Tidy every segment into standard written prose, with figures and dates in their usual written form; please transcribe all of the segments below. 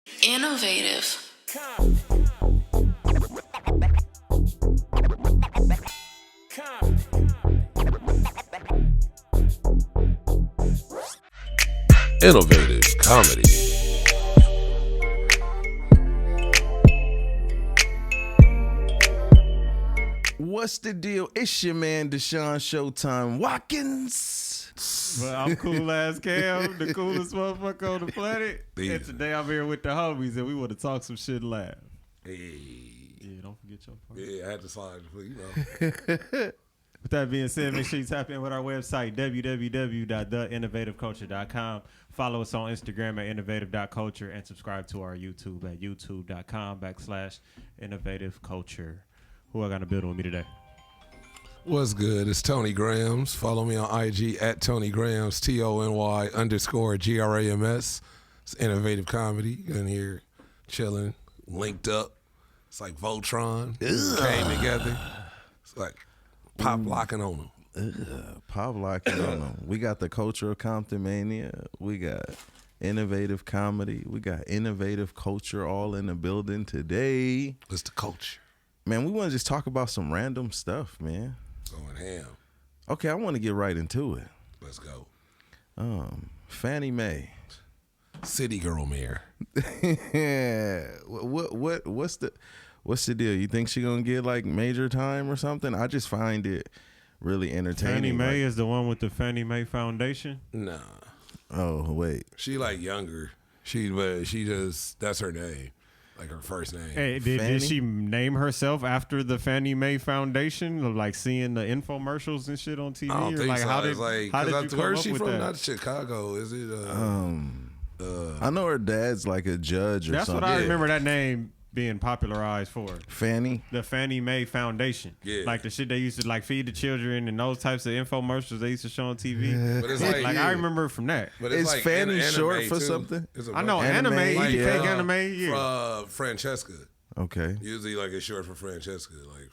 Innovative. Innovative comedy. What's the deal? It's your man, Deshaun Showtime Watkins. But I'm cool ass Cam, the coolest motherfucker on the planet. Yeah. And today I'm here with the homies and we want to talk some shit and laugh. Hey. Yeah, don't forget your part. Yeah, I had to slide, you know. With that being said, make sure you tap in with our website, www.theinnovativeculture.com. Follow us on Instagram at innovative.culture and subscribe to our YouTube at youtube.com/innovativeculture. Who I got in the building with me today? What's good? It's Tony Grams. Follow me on IG at Tony Grams, TONY_GRAMS. It's innovative comedy. In here chilling, linked up. It's like Voltron. Came together. It's like pop locking on them. Pop locking on them. We got the culture of Comptonmania. We got innovative comedy. We got innovative culture all in the building today. It's the culture. Man, we want to just talk about some random stuff, man. Going ham. Okay, I want to get right into it. Let's go. Fannie Mae. City girl mayor. What's the deal? You think she gonna get like major time or something? I just find it really entertaining. Fannie Mae like, is the one with the Fannie Mae Foundation. Nah. Oh wait. She like younger. She just, that's her name. Like her first name. Hey, did she name herself after the Fannie Mae Foundation? Like seeing the infomercials and shit on TV? I don't or think like so. how did It's like, how did you come where's up she with from? that? Not Chicago. Is it? I know her dad's like a judge or That's something. what I remember that name being popularized for. Fannie. The Fannie Mae Foundation. Yeah. Like the shit they used to like feed the children and those types of infomercials they used to show on TV. But it's like, I remember from that. But Is like Fannie anime short for too. something? It's a I know bunch- anime, Anime, you yeah. take anime, yeah. Francesca. Okay. Usually, like it's short for Francesca, like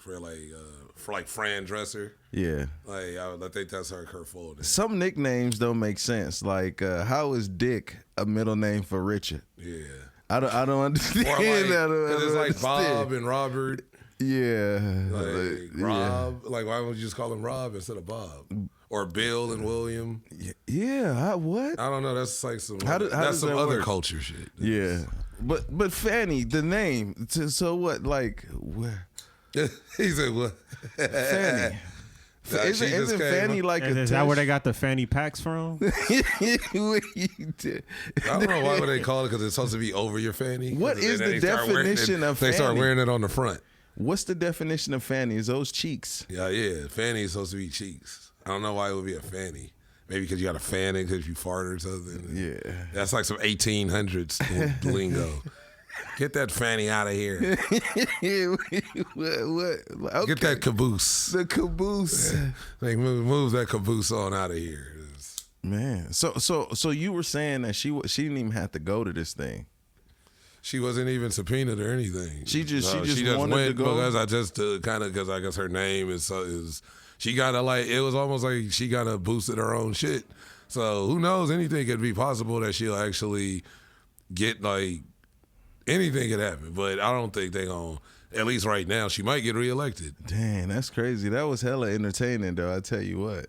Fran Dresser. Yeah. Like I think that's her full name. Some nicknames don't make sense. Like how is Dick a middle name for Richard? Yeah. I don't understand. Or like, I don't it's like understand. Bob and Robert. Yeah. Like Rob. Like why would you just call him Rob instead of Bob? Or Bill and William. Yeah. What? I don't know. That's like some. How that's does some that other work? culture shit. Yeah. But Fannie, the name. So what? Like where? He said what? Fannie. Nah, she just Isn't came Fannie up- like a? Is that where they got the fanny packs from? I don't know why would they call it because it's supposed to be over your fanny. What is the definition of They start fanny? wearing it on the front. What's the definition of fanny? Is those cheeks? Yeah. Fanny is supposed to be cheeks. I don't know why it would be a fanny. Maybe because you got to fan it because you farted or something. Yeah. That's like some 1800s lingo. Get that fanny out of here. what? Okay. Get that caboose. The caboose. Like move that caboose on out of here. Man, so you were saying that she didn't even have to go to this thing. She wasn't even subpoenaed or anything. She just went wanted to go? because I just kind of because I guess her name is she got to like it was almost like she kind of boosted her own shit. So who knows? Anything could be possible that she'll actually get like anything could happen. But I don't think they gonna. At least right now, she might get reelected. Dang, that's crazy. That was hella entertaining, though. I tell you what,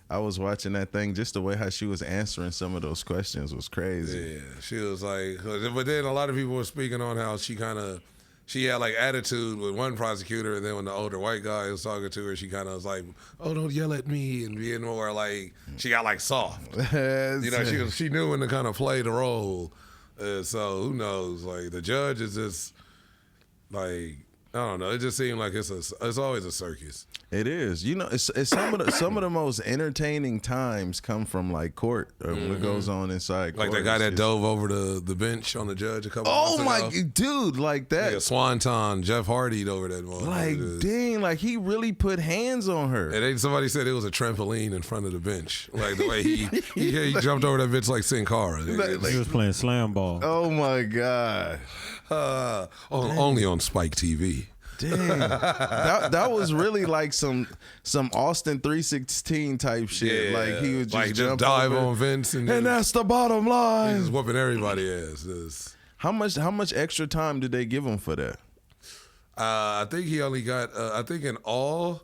I was watching that thing. Just the way how she was answering some of those questions was crazy. Yeah, she was like, but then a lot of people were speaking on how she had like attitude with one prosecutor, and then when the older white guy was talking to her, she kind of was like, "Oh, don't yell at me," and being more like she got like soft. You know, she knew when to kind of play the role. So who knows? Like the judge is just like I don't know. It just seemed like it's always a circus. It is. You know, it's some of the most entertaining times come from like court or what goes on inside court. Like the guy that It's dove over the bench on the judge a couple oh months ago. my dude, like that. Yeah, Swanton, Jeff Hardy over that one. Like dang, like he really put hands on her. And then somebody said it was a trampoline in front of the bench. Like the way he jumped over that bench like Sin Cara. He was playing slam ball. Oh my god. Only on Spike TV. Dang, that was really like some Austin 316 type shit. Yeah. Like he would just like jump dive over. on Vince and And that's the bottom he's line. just whooping everybody ass. How much extra time did they give him for that? I think he only got. I think in all,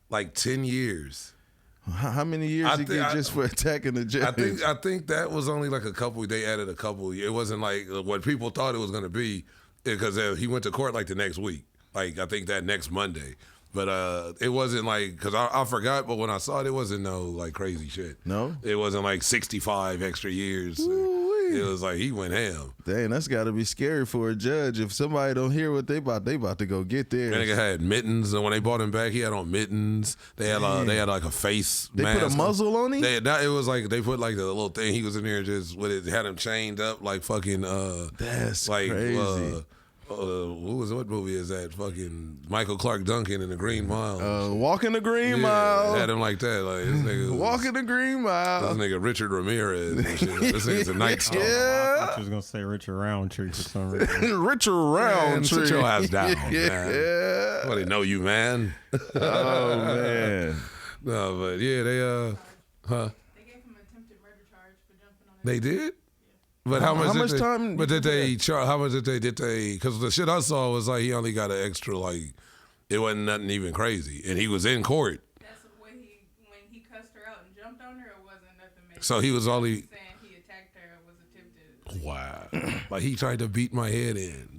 like 10 years. How many years he get just for attacking the judge? I think that was only like a couple. They added a couple. It wasn't like what people thought it was going to be, because he went to court like the next week. Like I think that next Monday. But it wasn't like, because I forgot, but when I saw it wasn't no like crazy shit. No? It wasn't like 65 extra years. It was like he went ham. Dang, that's got to be scary for a judge. If somebody don't hear what they about to go get theirs. That nigga had mittens, and when they brought him back, he had on mittens. They had like a face They mask. put a muzzle on him? It was like they put like the little thing. He was in there just with it, had him chained up like fucking. That's like, crazy. What movie is that? Fucking Michael Clark Duncan in the Green Mile. Walking the Green Mile. Had him like that. Like this nigga Walking the Green Mile. This nigga Richard Ramirez. And shit. This nigga's a Night Stalker. I thought you was gonna say Richard Roundtree for some reason. Richard Roundtree. Sit your ass down, man. Yeah. Nobody know you, man. Oh man. No, but yeah, they They gave him an attempted murder charge for jumping on him. They did? But how much time? But did they charge? How much did they? Because the shit I saw was like he only got an extra, like it wasn't nothing even crazy, and he was in court. That's when he cussed her out and jumped on her. It wasn't nothing major. So he was only saying he attacked her and was attempted. wow, like he tried to beat my head in.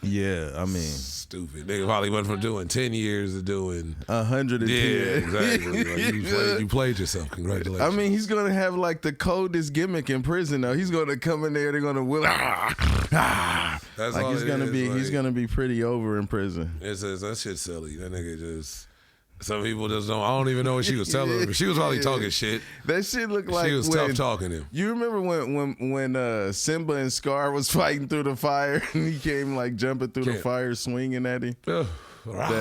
Yeah, I mean, stupid. Nigga probably went from doing 10 years to doing 110. Yeah, exactly. Like you played yourself. Congratulations. I mean, he's gonna have like the coldest gimmick in prison. Though he's gonna come in there, they're gonna will. That's like all he's gonna be. Like, he's gonna be pretty over in prison. That shit's silly. That nigga just. Some people just don't. I don't even know what she was telling him. But she was probably talking shit. That shit looked like she was tough talking to him. You remember when Simba and Scar was fighting through the fire and he came like jumping through the fire, swinging at him? He was like,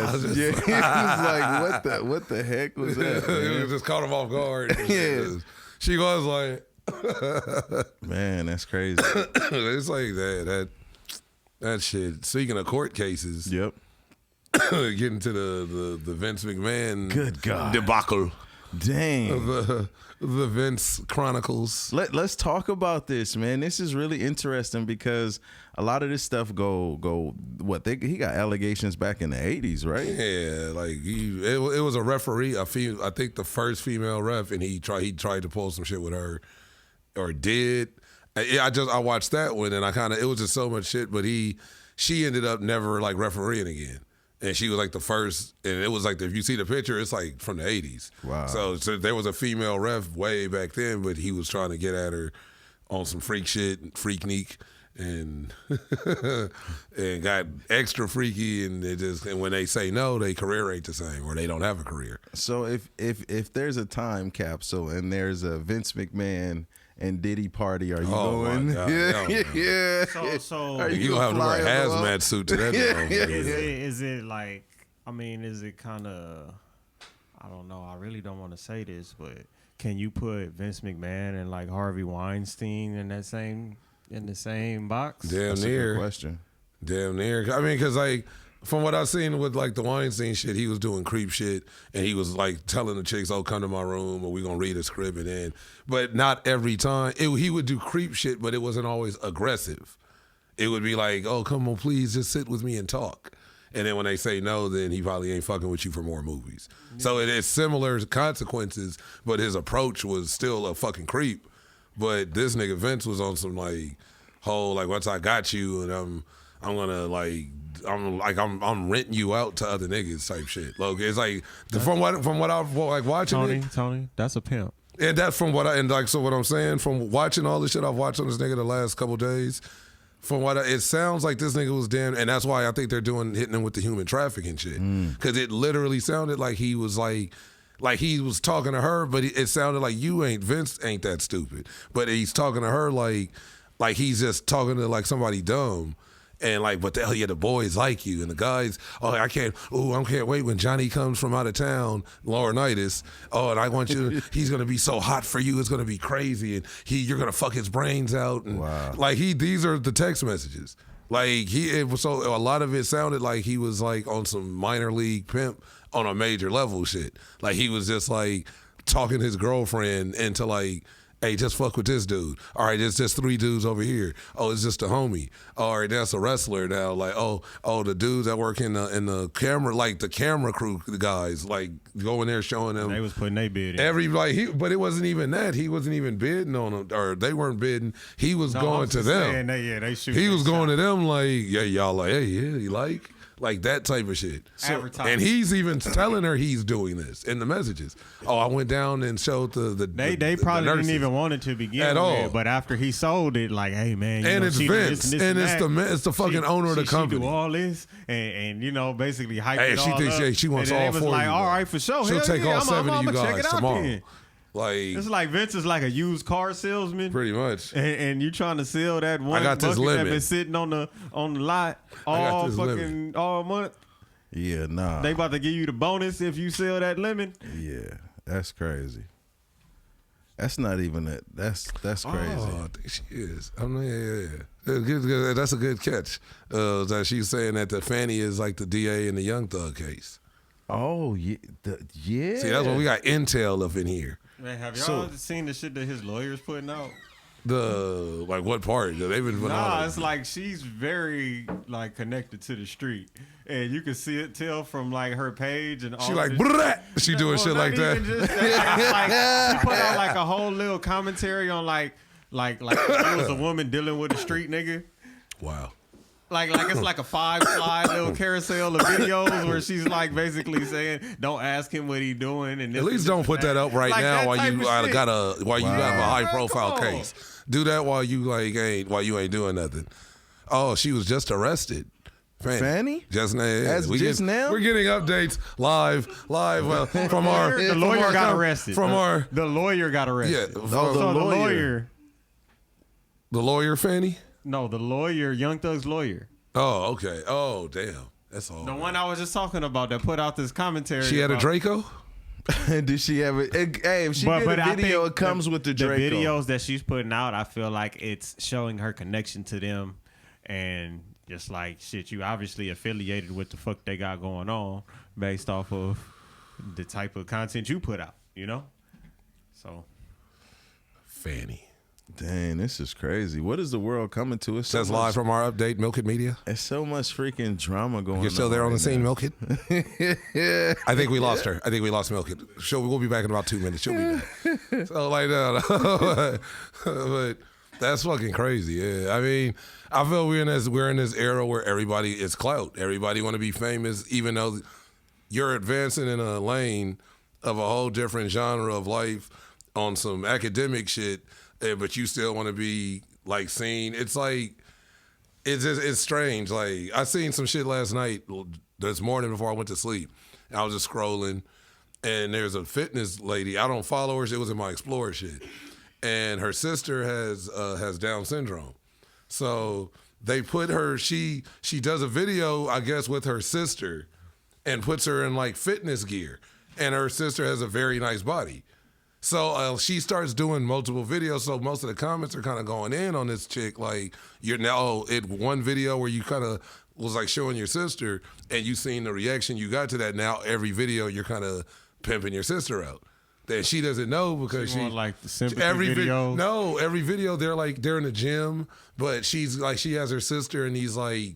what the heck was that? It just caught him off guard. Yeah. She was like, man, that's crazy. It's like that shit. Speaking of court cases, yep. Getting to the Vince McMahon good God debacle. Dang. The Vince Chronicles. Let's talk about this, man. This is really interesting because a lot of this stuff he got allegations back in the 80s, right? Yeah, like it was a referee, I think the first female ref, and he tried to pull some shit with her, or did. I watched that one, and it was just so much shit, but she ended up never like refereeing again. And she was like the first, and it was like, if you see the picture, it's like from the 80s. Wow. So there was a female ref way back then, but he was trying to get at her on some freak shit, freaknik, and and got extra freaky, and when they say no, their career ain't the same, or they don't have a career. So if there's a time capsule and there's a Vince McMahon and Diddy party, are you going? My God, yeah. So you gonna have to wear a hazmat suit to that. Is it like? I mean, is it kind of? I don't know. I really don't want to say this, but can you put Vince McMahon and like Harvey Weinstein in the same box? Damn That's near. A good question. Damn near. I mean, because like, from what I've seen with like the Weinstein shit, he was doing creep shit, and he was like telling the chicks, "Oh, come to my room, or we gonna read a script," and then, but not every time. He would do creep shit, but it wasn't always aggressive. It would be like, "Oh, come on, please, just sit with me and talk." And then when they say no, then he probably ain't fucking with you for more movies. Yeah. So it is similar consequences, but his approach was still a fucking creep. But this nigga Vince was on some like whole like, once I got you, and I'm gonna like. I'm renting you out to other niggas type shit. Look, it's like from what I've like watching Tony, that's a pimp. And that's from what what I'm saying, from watching all the shit I've watched on this nigga the last couple days, from what it sounds like this nigga was damn, and that's why I think they're hitting him with the human trafficking shit, because it literally sounded like he was like he was talking to her, but it sounded like Vince ain't that stupid, but he's talking to her like he's just talking to like somebody dumb. And like, but the boys like you, and the guys, I can't wait when Johnny comes from out of town, Laurinaitis. And I want you, he's gonna be so hot for you, it's gonna be crazy, and you're gonna fuck his brains out, and wow. like these are the text messages. Like so a lot of it sounded like he was like on some minor league pimp on a major level shit. Like he was just like talking his girlfriend into like Hey, just fuck with this dude. All right, it's just 3 dudes over here. Oh, it's just a homie. All right, that's a wrestler now. Like, oh, the dudes that work in the camera, like the camera crew guys, like going there showing them. They was putting their bid in. But it wasn't even that. He wasn't even bidding on them, or they weren't bidding. He was going to them. They shoot. He was going to them like, yeah, y'all like, hey, yeah, you like that type of shit. And he's even telling her he's doing this in the messages. Oh, I went down and showed the They probably didn't even want it to begin at all. But after he sold it, like, hey man, and it's Vince, and it's the fucking owner of the company. She do all this, and basically hype it all thinks up. she wants all 4 of you. Like, all right, for sure. She'll take all 7 of you check guys it out tomorrow. then. Like, it's like Vince is like a used car salesman, pretty much. And you trying to sell that one bucket that been sitting on the lot all month. Yeah, nah. They about to give you the bonus if you sell that lemon. Yeah, that's crazy. That's not even it. That's crazy. Oh, I think she is. I mean, yeah. That's a good catch. That she's saying that the Fanny is like the DA in the Young Thug case. Oh, yeah. Yeah. See, that's what we got intel of in here. Man, have y'all seen the shit that his lawyer's putting out? Like what part? They've been putting out. It's like she's very like connected to the street, and you can tell from like her page and all. She like she doing shit like that. Like, she put out like a whole little commentary on like it was a woman dealing with a street nigga. Wow. Like it's like a 5-slide little carousel of videos where she's like basically saying, "Don't ask him what he doing." And at least don't put that up right now while you have a high profile case. Do that while you ain't doing nothing. Oh, she was just arrested. Fanny? Just now. Yeah. Now? We're getting updates live from our. The lawyer got arrested. The lawyer got arrested. Yeah. The lawyer. The lawyer, Fanny? No, the lawyer, Young Thug's lawyer. Oh, okay. Oh, damn. That's all. The one I was just talking about that put out this commentary. She had a Draco? Did she have it? Hey, if she get a video, it comes with the Draco. The videos that she's putting out, I feel like it's showing her connection to them, and just like shit, you obviously affiliated with the fuck they got going on based off of the type of content you put out, So, Fanny. Dang, this is crazy. What is the world coming to? It's That's live from our update, Milk It Media. It's so much freaking drama going on. You're still there on the scene, Milk It? Yeah. I think we lost her. I think we lost Milk It. We'll be back in about 2 minutes. She'll be back. So like that. But that's fucking crazy. Yeah. I mean, I feel we're in this era where everybody is clout. Everybody want to be famous, even though you're advancing in a lane of a whole different genre of life on some academic shit. But you still want to be like seen. It's like it's strange. Like I seen some shit last night, this morning before I went to sleep. I was just scrolling, and there's a fitness lady. I don't follow her. It was in my Explorer shit, and her sister has Down syndrome. So they put her. She does a video, I guess, with her sister, and puts her in like fitness gear, and her sister has a very nice body. So she starts doing multiple videos. So most of the comments are kind of going in on this chick. Like you're now one video where you kind of was like showing your sister, and you seen the reaction you got to that. Now every video you're kind of pimping your sister out. That she doesn't know because she like the sympathy video. Every video they're in the gym, but she's like she has her sister and he's like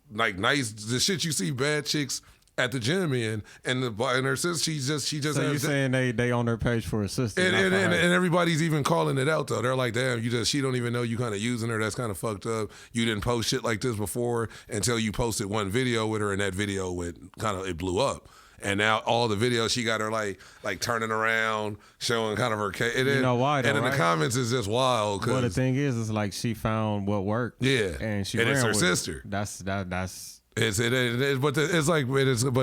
nice the shit you see bad chicks at the gym and her sister she just so you saying they on their page for her sister and everybody's even calling it out though. They're like, damn, she don't even know you kind of using her. That's kind of fucked up. You didn't post shit like this before until you posted one video with her, and that video it blew up. And now all the videos she got her like turning around, showing kind of her case. You know why? Though, and in the comments is just wild. Well, the thing is like she found what worked. Yeah, and it's her sister. That's. But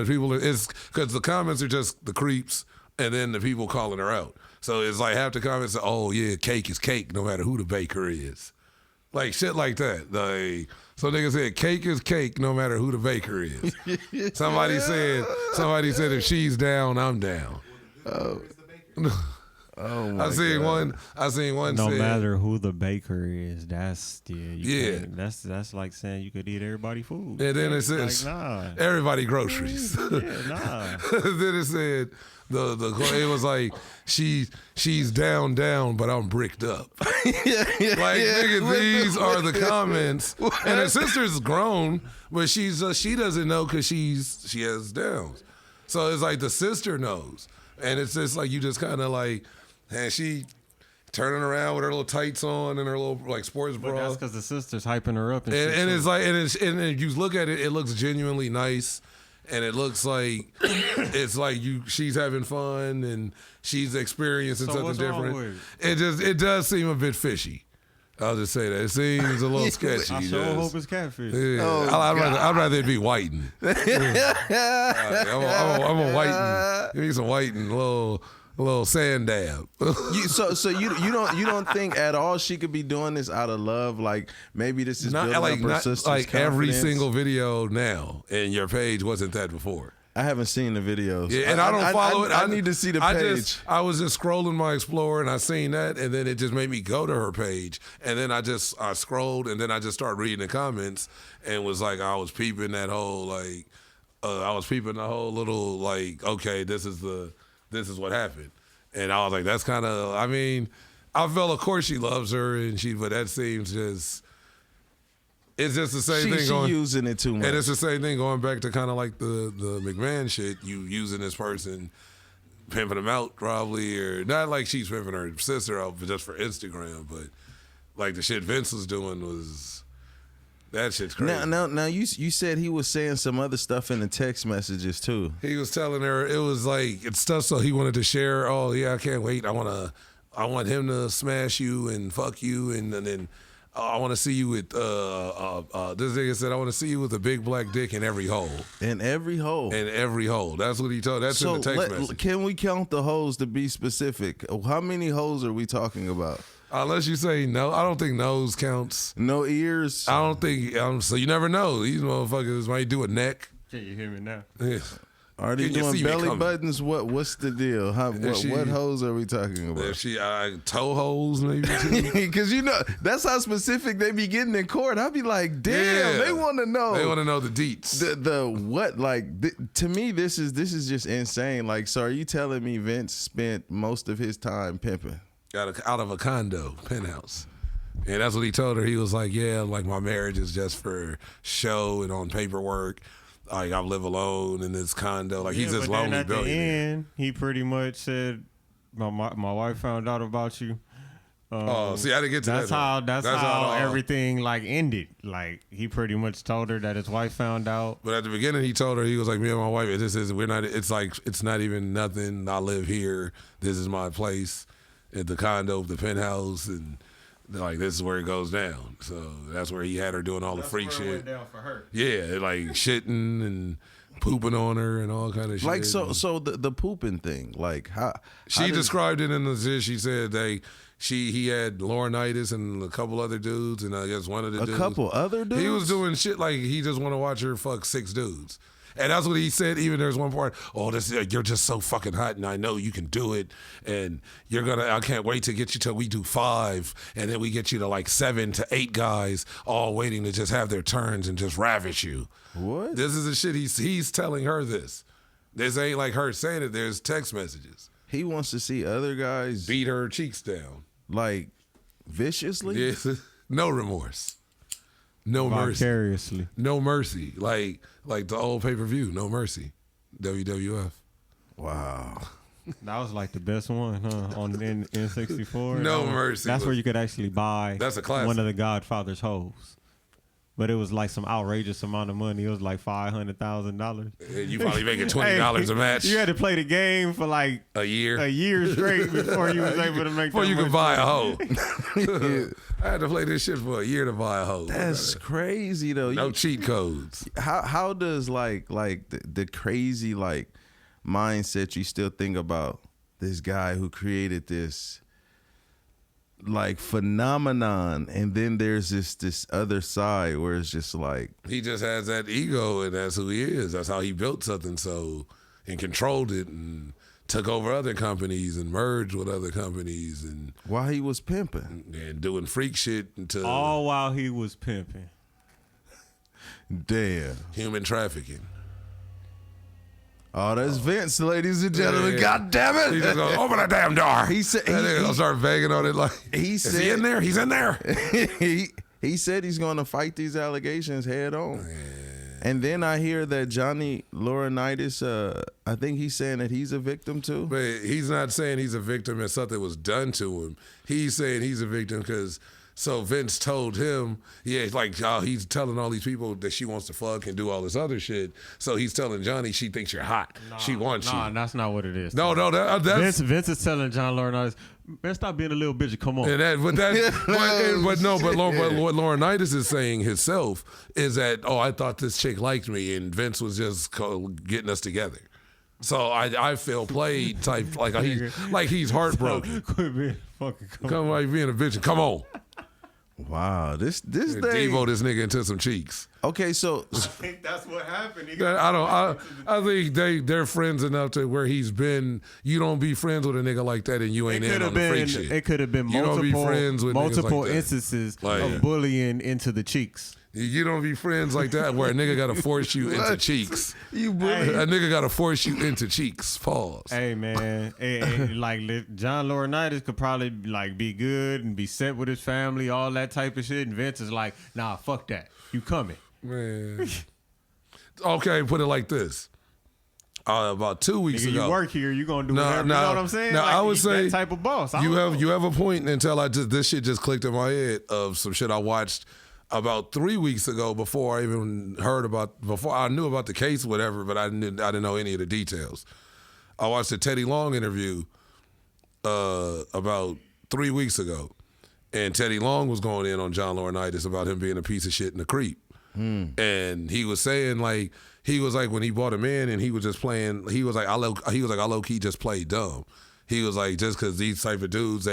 people it's because the comments are just the creeps, and then the people calling her out. So it's like half the comments are, oh yeah, cake is cake, no matter who the baker is, like shit like that. Like so niggas said cake is cake, no matter who the baker is. Somebody said if she's down, I'm down. Oh my I seen God. one. I seen one. No said, matter who the baker is, that's Yeah. That's like saying you could eat everybody food. And then it says, like, nah. everybody groceries. Yeah, nah. Then it said it was like she's down, but I'm bricked up. Nigga, these are the comments. And her sister's grown, but she doesn't know because she has downs. So it's like the sister knows, and it's just like you just kind of like, and she turning around with her little tights on and her little like sports But bra. that's because the sister's hyping her up and shit. And too. it's like, and if you look at it, it looks genuinely nice, and it looks like it's like she's having fun and she's experiencing So something what's wrong different. with It does seem a bit fishy. I'll just say that it seems a little sketchy. I sure just. hope it's catfish. Yeah. Oh, I'd rather it be whiting. I'm a whiting. Give me some whiting, a little sand dab. So you don't think at all she could be doing this out of love? Like maybe this is building up her sister's like every confidence? single video now, and your page wasn't that before. I haven't seen the videos. Yeah, and I don't follow it. I need to see the page. I was just scrolling my Explorer and I seen that, and then it just made me go to her page, and then I scrolled, and then I just started reading the comments, and was like, I was peeping that whole like, I was peeping the whole little like, okay, this is what happened, and I was like, that's kind of, I mean, I felt of course she loves her, but that seems just. It's just the same thing She going. using it too much. And it's the same thing going back to kind of like the McMahon shit. You using this person, pimping them out probably, or not like she's pimping her sister out just for Instagram, but like the shit Vince was doing was that shit's crazy. Now you said he was saying some other stuff in the text messages too. He was telling her it was like it's stuff so he wanted to share. Oh yeah, I can't wait. I want him to smash you and fuck you and then. I want to see you with this nigga said I want to see you with a big black dick in every hole. In every hole. In every hole. That's what he told. That's in the text message. Can we count the holes to be specific? How many holes are we talking about? Unless you say no, I don't think nose counts. No ears. I don't think. So you never know. These motherfuckers might do a neck. Can you hear me now? Yeah. Are they Can you doing see me belly coming? buttons? What's the deal? What holes are we talking If about? she toe holes maybe too. Because that's how specific they be getting in court. I'd be like, damn, Yeah. they want to know. They want to know the deets. The what to me this is just insane. Like, so are you telling me Vince spent most of his time pimping? Out of a condo penthouse. And that's what he told her. He was like, yeah, like my marriage is just for show and on paperwork. Like I live alone in this condo. Like he's this but then lonely at the billionaire. end, he pretty much said, "My wife found out about you." Oh, see, I didn't get to That's that. how. That's how how everything like ended. Like he pretty much told her that his wife found out. But at the beginning, he told her, he was like, me and my wife, we're not, it's like, it's not even nothing. I live here. This is my place at the condo, the penthouse. And like, this is where it goes down. So that's where he had her doing all the freak shit. Went down for her. Yeah, like shitting and pooping on her and all kind of shit. Like so the pooping thing. Like how She described it in the, she said he had Laurinaitis and a couple other dudes, and I guess one of the dudes. a couple other dudes. He was doing shit like he just want to watch her fuck 6 dudes. And that's what he said. Even there's one part, you're just so fucking hot, and I know you can do it. And I can't wait to get you till we do 5, and then we get you to like 7 to 8 guys all waiting to just have their turns and just ravish you. What? This is the shit he's telling her this. This ain't like her saying it. There's text messages. He wants to see other guys Beat her cheeks down. like viciously. Yeah. No remorse. No mercy. Vicariously. No mercy. Like the old pay-per-view, No Mercy. WWF. Wow. That was like the best one, huh? On N64. No Mercy. That's where you could actually buy. That's a classic. One of the Godfather's hoes. But it was like some outrageous amount of money. It was like $500,000. You probably making $20 a match. You had to play the game for like a year. a year straight before you was able to make. Before that you could much buy a money. hoe. I had to play this shit for a year to buy a hoe. That's crazy though. No cheat codes. How does like the crazy like mindset you still think about this guy who created this like phenomenon, and then there's this other side where it's just like He just has that ego, and that's who he is. That's how he built something and controlled it and took over other companies and merged with other companies and while he was pimping and doing freak shit until all while he was pimping. Damn. human trafficking. Oh, that's Vince, ladies and gentlemen. Yeah. God damn it. He just goes, open the damn door. He said and then he'll start banging on it like, he is said, he in there? He's in there. he said he's going to fight these allegations head on. And then I hear that Johnny Laurinaitis, I think he's saying that he's a victim too. But he's not saying he's a victim and something was done to him. He's saying he's a victim because so Vince told him, he's telling all these people that she wants to fuck and do all this other shit. So he's telling Johnny she thinks you're hot. She wants you. Nah, that's not what it is. No, that's Vince is telling John Laurinaitis, man, stop being a little bitch. Come on. And what Laurinaitis is saying himself is that, I thought this chick liked me, and Vince was just getting us together. So I feel played type like he's heartbroken. Quit being fucking. Come like being a bitch. Come on. Wow, this thing. Devo this nigga into some cheeks. Okay, so I think that's what happened. I think they're friends enough to where he's been. You don't be friends with a nigga like that, and you ain't in on the freak shit. It could have been You don't be friends with niggas multiple like that. instances Like, of bullying into the cheeks. You don't be friends like that where a nigga got to force you into cheeks. A nigga got to force you into cheeks. Pause. Hey man, like John Laurinaitis could probably like be good and be set with his family, all that type of shit. And Vince is like, nah, fuck that. You coming? Man. Okay, put it like this. About 2 weeks Nigga, ago, you work here, you gonna do whatever. You know what I'm saying? Now Like, I would he's say that type of boss. You have a point until this shit just clicked in my head of some shit I watched about 3 weeks ago before I even before I knew about the case, whatever, but I didn't know any of the details. I watched a Teddy Long interview about 3 weeks ago, and Teddy Long was going in on John Laurinaitis about him being a piece of shit and a creep. And he was saying like when he brought him in and he was just playing, he was like I low key just played dumb. He was like, just because these type of dudes,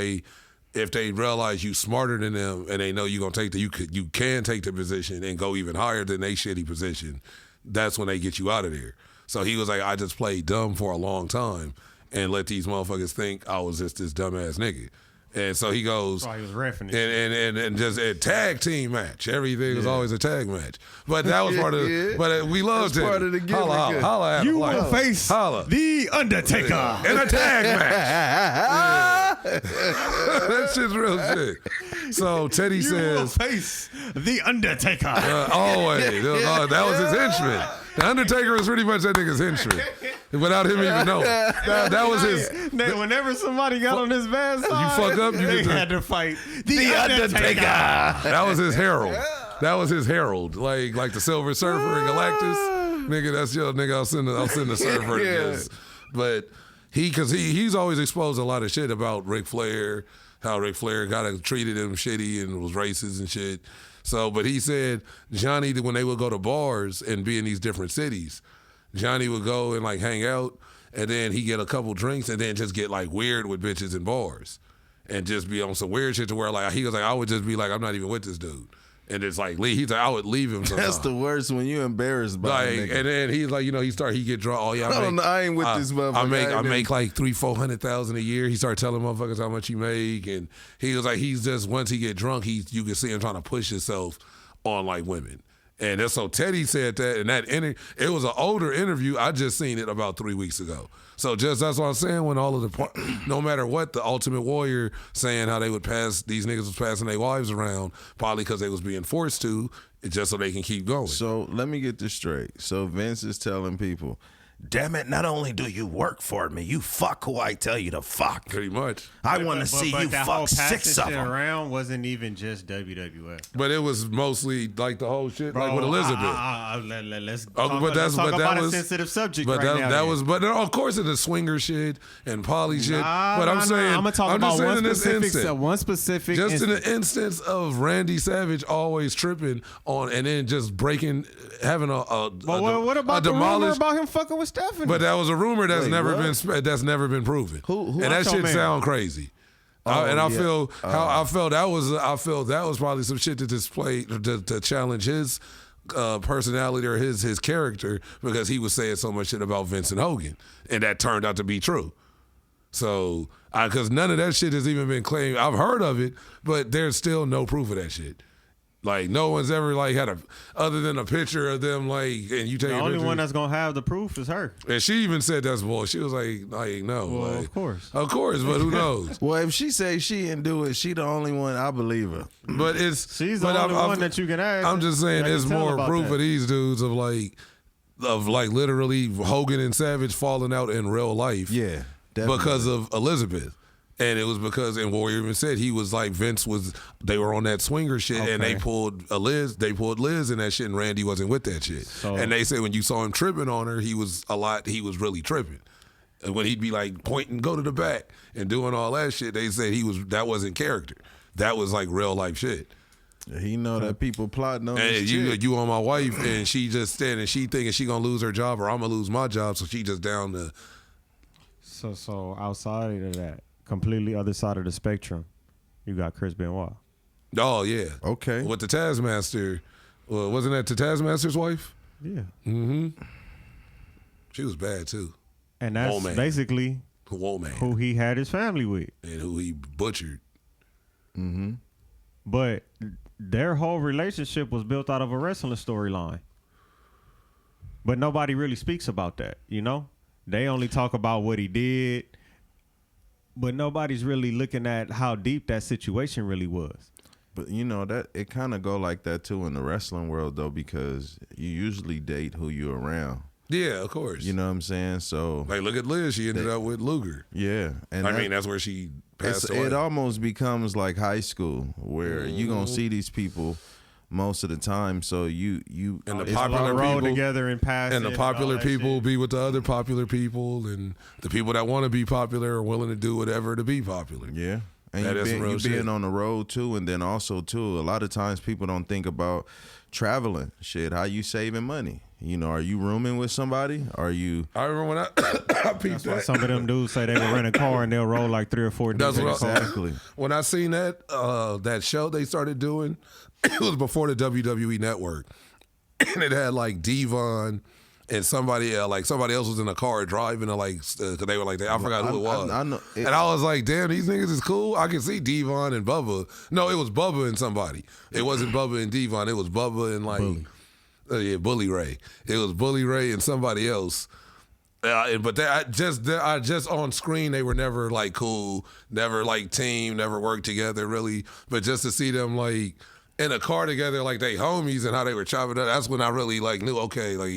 if they realize you smarter than them and they know you gonna take you can take the position and go even higher than they shitty position, that's when they get you out of there. So he was like, I just played dumb for a long time and let these motherfuckers think I was just this dumbass nigga. And so he goes, he was reffing it. and just a tag team match. Everything was always a tag match. But that was part of but we loved it. Part of the gimmick. Holla at You him. will face the Undertaker in a tag match. That shit's real shit. So Teddy says, face the Undertaker. always. That was his henchman. The Undertaker was pretty much that nigga's henchman. Without him even knowing. That was his. Whenever somebody got on his bad side, You fuck up, they had to fight the Undertaker. That was his herald. That was his herald. Like the Silver Surfer and Galactus. Nigga, that's your nigga. I'll send the surfer. But he's always exposed a lot of shit about Ric Flair, how Ric Flair treated him shitty and was racist and shit. So, but he said Johnny, when they would go to bars and be in these different cities, Johnny would go and like hang out, and then he get a couple drinks, and then just get like weird with bitches in bars, and just be on some weird shit to where like he was like I would just be like I'm not even with this dude, and it's like he's like I would leave him. Sometimes. That's the worst when you embarrassed by a nigga. And then he's like he get drunk. Oh yeah, I ain't with this motherfucker. I make like $300,000-$400,000 a year. He started telling motherfuckers how much he make, and he was like he's just once he get drunk, you can see him trying to push himself on like women. And that's so Teddy said that, and it was an older interview. I just seen it about 3 weeks ago. So that's what I'm saying. When all of no matter what, the Ultimate Warrior saying how they would these niggas was passing their wives around, probably because they was being forced to, just so they can keep going. So let me get this straight. So Vince is telling people, damn it, not only do you work for me, you fuck who I tell you to fuck. Pretty much. I want to see you fuck 6 of them. Around wasn't even just WWF. But it was mostly like the whole shit, like with Elizabeth. Let's talk about a sensitive subject right now. That was, but of course, in the swinger shit and poly shit. But I'm saying, I'm gonna talk about one specific. Just in the instance of Randy Savage always tripping on, and then just having what about the rumor about him fucking with Stephanie? But that was a rumor that's never been proven. Who and that shit sound crazy. I feel that was probably some shit to display to challenge his personality or his character, because he was saying so much shit about Vincent Hogan, and that turned out to be true. So, because none of that shit has even been claimed. I've heard of it, but there's still no proof of that shit. Like, no one's ever, like, had other than a picture of them, like, and you take The a only picture. one that's going to have the proof is her. And she even said that's bull. She was like no. Well, like, of course. but who knows? Well, if she say she didn't do it, she the only one. I believe her. But She's the only one that you can ask. I'm just saying, that there's can tell more about proof that. of these dudes of like literally Hogan and Savage falling out in real life. Yeah, definitely. Because of Elizabeth. And it was because, and Warrior even said he was like, they were on that swinger shit, and they pulled Liz in that shit, and Randy wasn't with that shit. So, and they said when you saw him tripping on her, he was really tripping. And when he'd be like pointing, go to the back, and doing all that shit, they said that wasn't character. That was like real life shit. He know that people plotting on And his shit. you on my wife, and she just standing, she thinking she gonna lose her job or I'm gonna lose my job, so she just down to. So outside of that, completely other side of the spectrum, you got Chris Benoit. Oh yeah, Okay. with the Taskmaster, wasn't that the Taskmaster's wife? Yeah. Mm-hmm. She was bad too. And that's basically Man. who he had his family with. And who he butchered. Mm-hmm. But their whole relationship was built out of a wrestling storyline. But nobody really speaks about that, you know? They only talk about what he did, but nobody's really looking at how deep that situation really was. But you know that it kind of go like that too in the wrestling world though, because you usually date who you're around. Yeah, of course. You know what I'm saying? So like, look at Liz. She ended up with Luger. yeah, and I mean, that's where she passed away. it almost becomes like high school where you gonna see these people most of the time. So you and the it's popular roll people together and pass, and the popular people be with the other popular people, and the people that want to be popular are willing to do whatever to be popular. yeah. And That is some real you shit. being on the road too, and then also too, a lot of times people don't think about traveling. Shit, how you saving money? You know, are you rooming with somebody? Are you? I remember when I peeped that. Some of them dudes say they will rent a car and they'll roll like 3 or 4 That's days. what Exactly. When I seen that show they started doing, it was before the WWE Network, and it had like Devon and somebody else was in a car driving to cause they were like, I forgot who it was. I know and I was like, damn, these niggas is cool. I can see Devon and Bubba. No, it was Bubba and somebody. It wasn't Bubba and Devon. It was Bubba and Bully Ray. It was Bully Ray and somebody else. But I just on screen, they were never like cool, never like team, never worked together really. But just to see them like in a car together, like they homies and how they were chopping up, that's when I really like knew, okay, like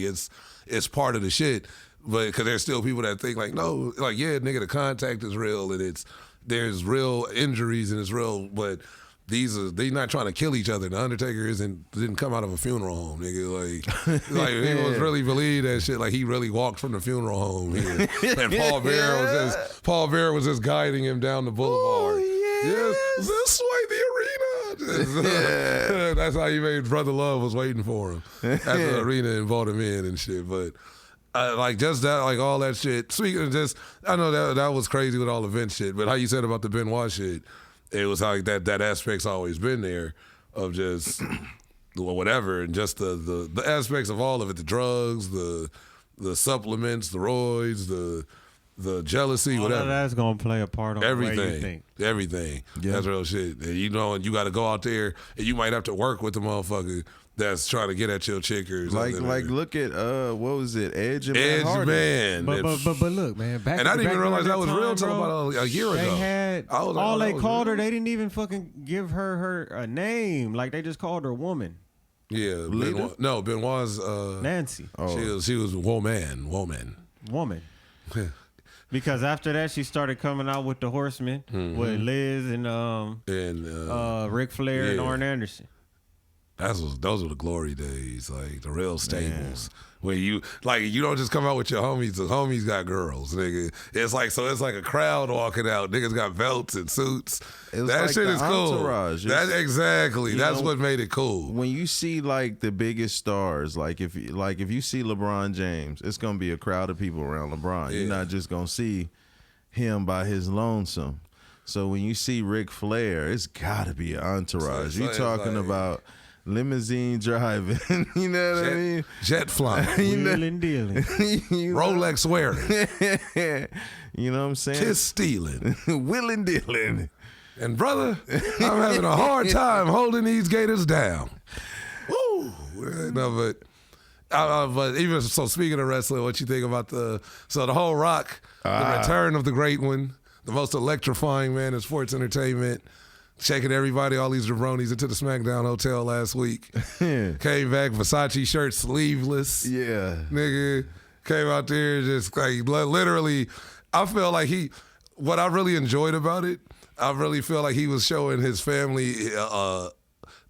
it's part of the shit. But because there's still people that think like, no, like, yeah, nigga, the contact is real and there's real injuries and it's real, but they not trying to kill each other. The Undertaker didn't come out of a funeral home, nigga. Like he was really believe that shit. Like he really walked from the funeral home here. And Paul Bearer was just guiding him down the boulevard. Yes, this way the arena. That's how he made Brother Love was waiting for him at the arena and brought him in and shit. But like just that, like all that shit. Speaking of just, I know that was crazy with all the Vince shit. But how you said about the Benoit shit, it was like that aspect's always been there of just whatever, and just the aspects of all of it, the drugs, the supplements, the roids, the jealousy, All whatever. of that's gonna play a part on Everything. the way you think. Everything. Yeah. That's real shit. And you know, and you got to go out there, and you might have to work with the motherfucker that's trying to get at your chick or something. Like look at what was it, Edge and Matt Edge Hardy. Man. But look, man, back And I didn't even back realize that during was real time, until bro, about a year ago. They had I was like, all oh, that they was called her. real. They didn't even fucking give her a name. Like they just called her woman, Yeah, Lita? Benoit's Nancy, she was woman. woman. Because after that, she started coming out with the Horsemen with Liz and Ric Flair and yeah. Arn Anderson. Those were the glory days, like the real stables. Where you don't just come out with your homies. The homies got girls, nigga. It's like a crowd walking out. Niggas got belts and suits. It was That like shit the is cool. entourage. That exactly. You That's know, what made it cool. When you see like the biggest stars, like if you see LeBron James, it's gonna be a crowd of people around LeBron. You're not just gonna see him by his lonesome. So when you see Ric Flair, it's gotta be an entourage. So You it's talking like- about limousine driving. You know what I mean? Jet flying. Wheeling dealing. Rolex wearing. You know what I'm saying? Kiss stealing. Willing dealing. And brother, I'm having a hard time holding these gators down. Woo! No, but even so, speaking of wrestling, what you think about the whole Rock, the return of the great one, the most electrifying man in sports entertainment, checking everybody, all these jabronis into the SmackDown hotel last week. Came back, Versace shirt, sleeveless. Yeah. Nigga, came out there just like literally, I feel like what I really enjoyed about it, I really feel like he was showing his family,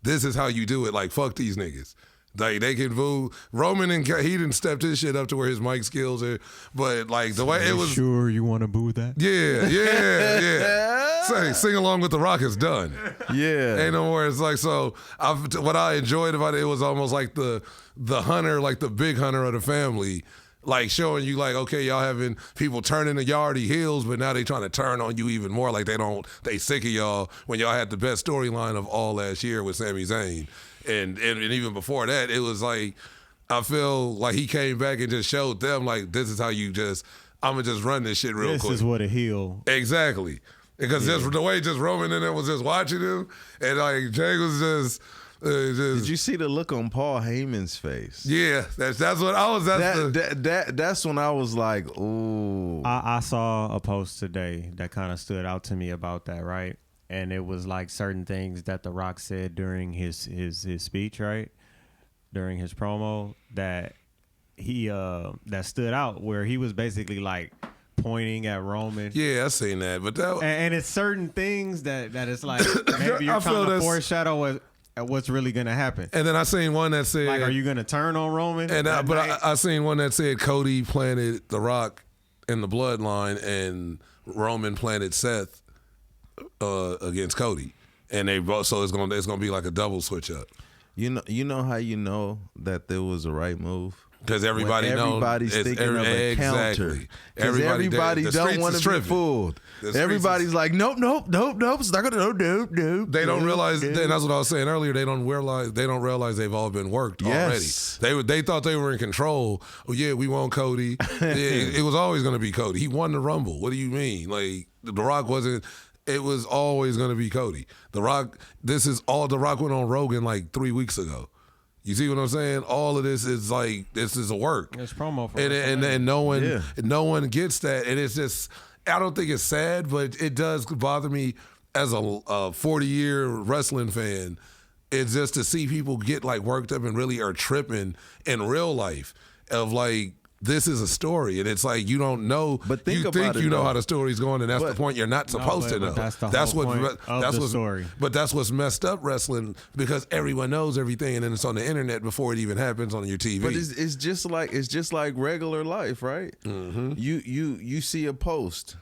this is how you do it. Like, fuck these niggas. Like, they can boo. Roman, and he didn't step his shit up to where his mic skills are. But, like, the way it was. Sure you want to boo that? Yeah. Sing along with the Rock is done. Yeah. Ain't no more. It's like, so what I enjoyed about it was almost like the hunter, like the big hunter of the family. Like, showing you, like, okay, y'all having people turning the Yardie heels, but now they trying to turn on you even more. Like, they sick of y'all when y'all had the best storyline of all last year with Sami Zayn. And even before that, it was like, I feel like he came back and just showed them, like, this is how I'm going to just run this shit real quick. This is what a heel. Exactly. Because just the way just Roman and them was just watching him, and, like, Jay was just... Did you see the look on Paul Heyman's face? Yeah, that's what I was. That's when I was like, ooh. I saw a post today that kind of stood out to me about that, right? And it was like certain things that The Rock said during his speech, right? During his promo that he that stood out, where he was basically like pointing at Roman. Yeah, I seen that, but and it's certain things that it's like maybe you're trying to foreshadow what's really gonna happen. And then I seen one that said, like, are you gonna turn on Roman? And I seen one that said Cody planted The Rock in the bloodline, and Roman planted Seth against Cody, and they both. So it's gonna be like a double switch up. You know how you know that there was a right move? Because everybody's thinking of a counter. Because everybody don't want to be fooled. Everybody's like, nope. It's not gonna nope. They don't realize, and that's what I was saying earlier. They don't realize they've all been worked already. They thought they were in control. Oh yeah, we want Cody. It was always going to be Cody. He won the Rumble. What do you mean? Like, The Rock wasn't. It was always going to be Cody. The Rock. The Rock went on Rogan like 3 weeks ago. You see what I'm saying? All of this is a work. It's promo for and no one gets that. And it's just, I don't think it's sad, but it does bother me as a 40-year wrestling fan. It's just to see people get like worked up and really are tripping in real life of like, this is a story, and it's like you don't know. But think you know how the story's going, and that's the point. You're not supposed to know. That's the whole point of the story. But that's what's messed up wrestling, because everyone knows everything, and then it's on the internet before it even happens on your TV. But it's just like regular life, right? Mm-hmm. You see a post.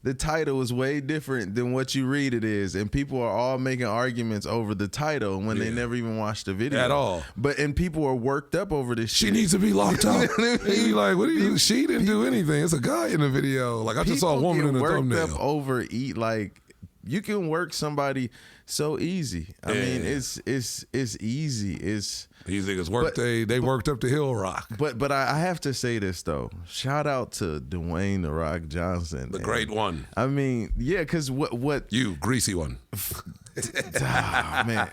The title is way different than what you read it is, and people are all making arguments over the title when they never even watched the video at all. And people are worked up over this shit. She needs to be locked up. And you be like, what do you? She didn't do anything. It's a guy in the video. Like, I just saw a woman in the thumbnail. Up over like, you can work somebody so easy. I mean, it's easy. These niggas they worked up the hill Rock. But I have to say this though. Shout out to Dwayne The Rock Johnson, the great one. I mean, yeah, because what you greasy one. Man,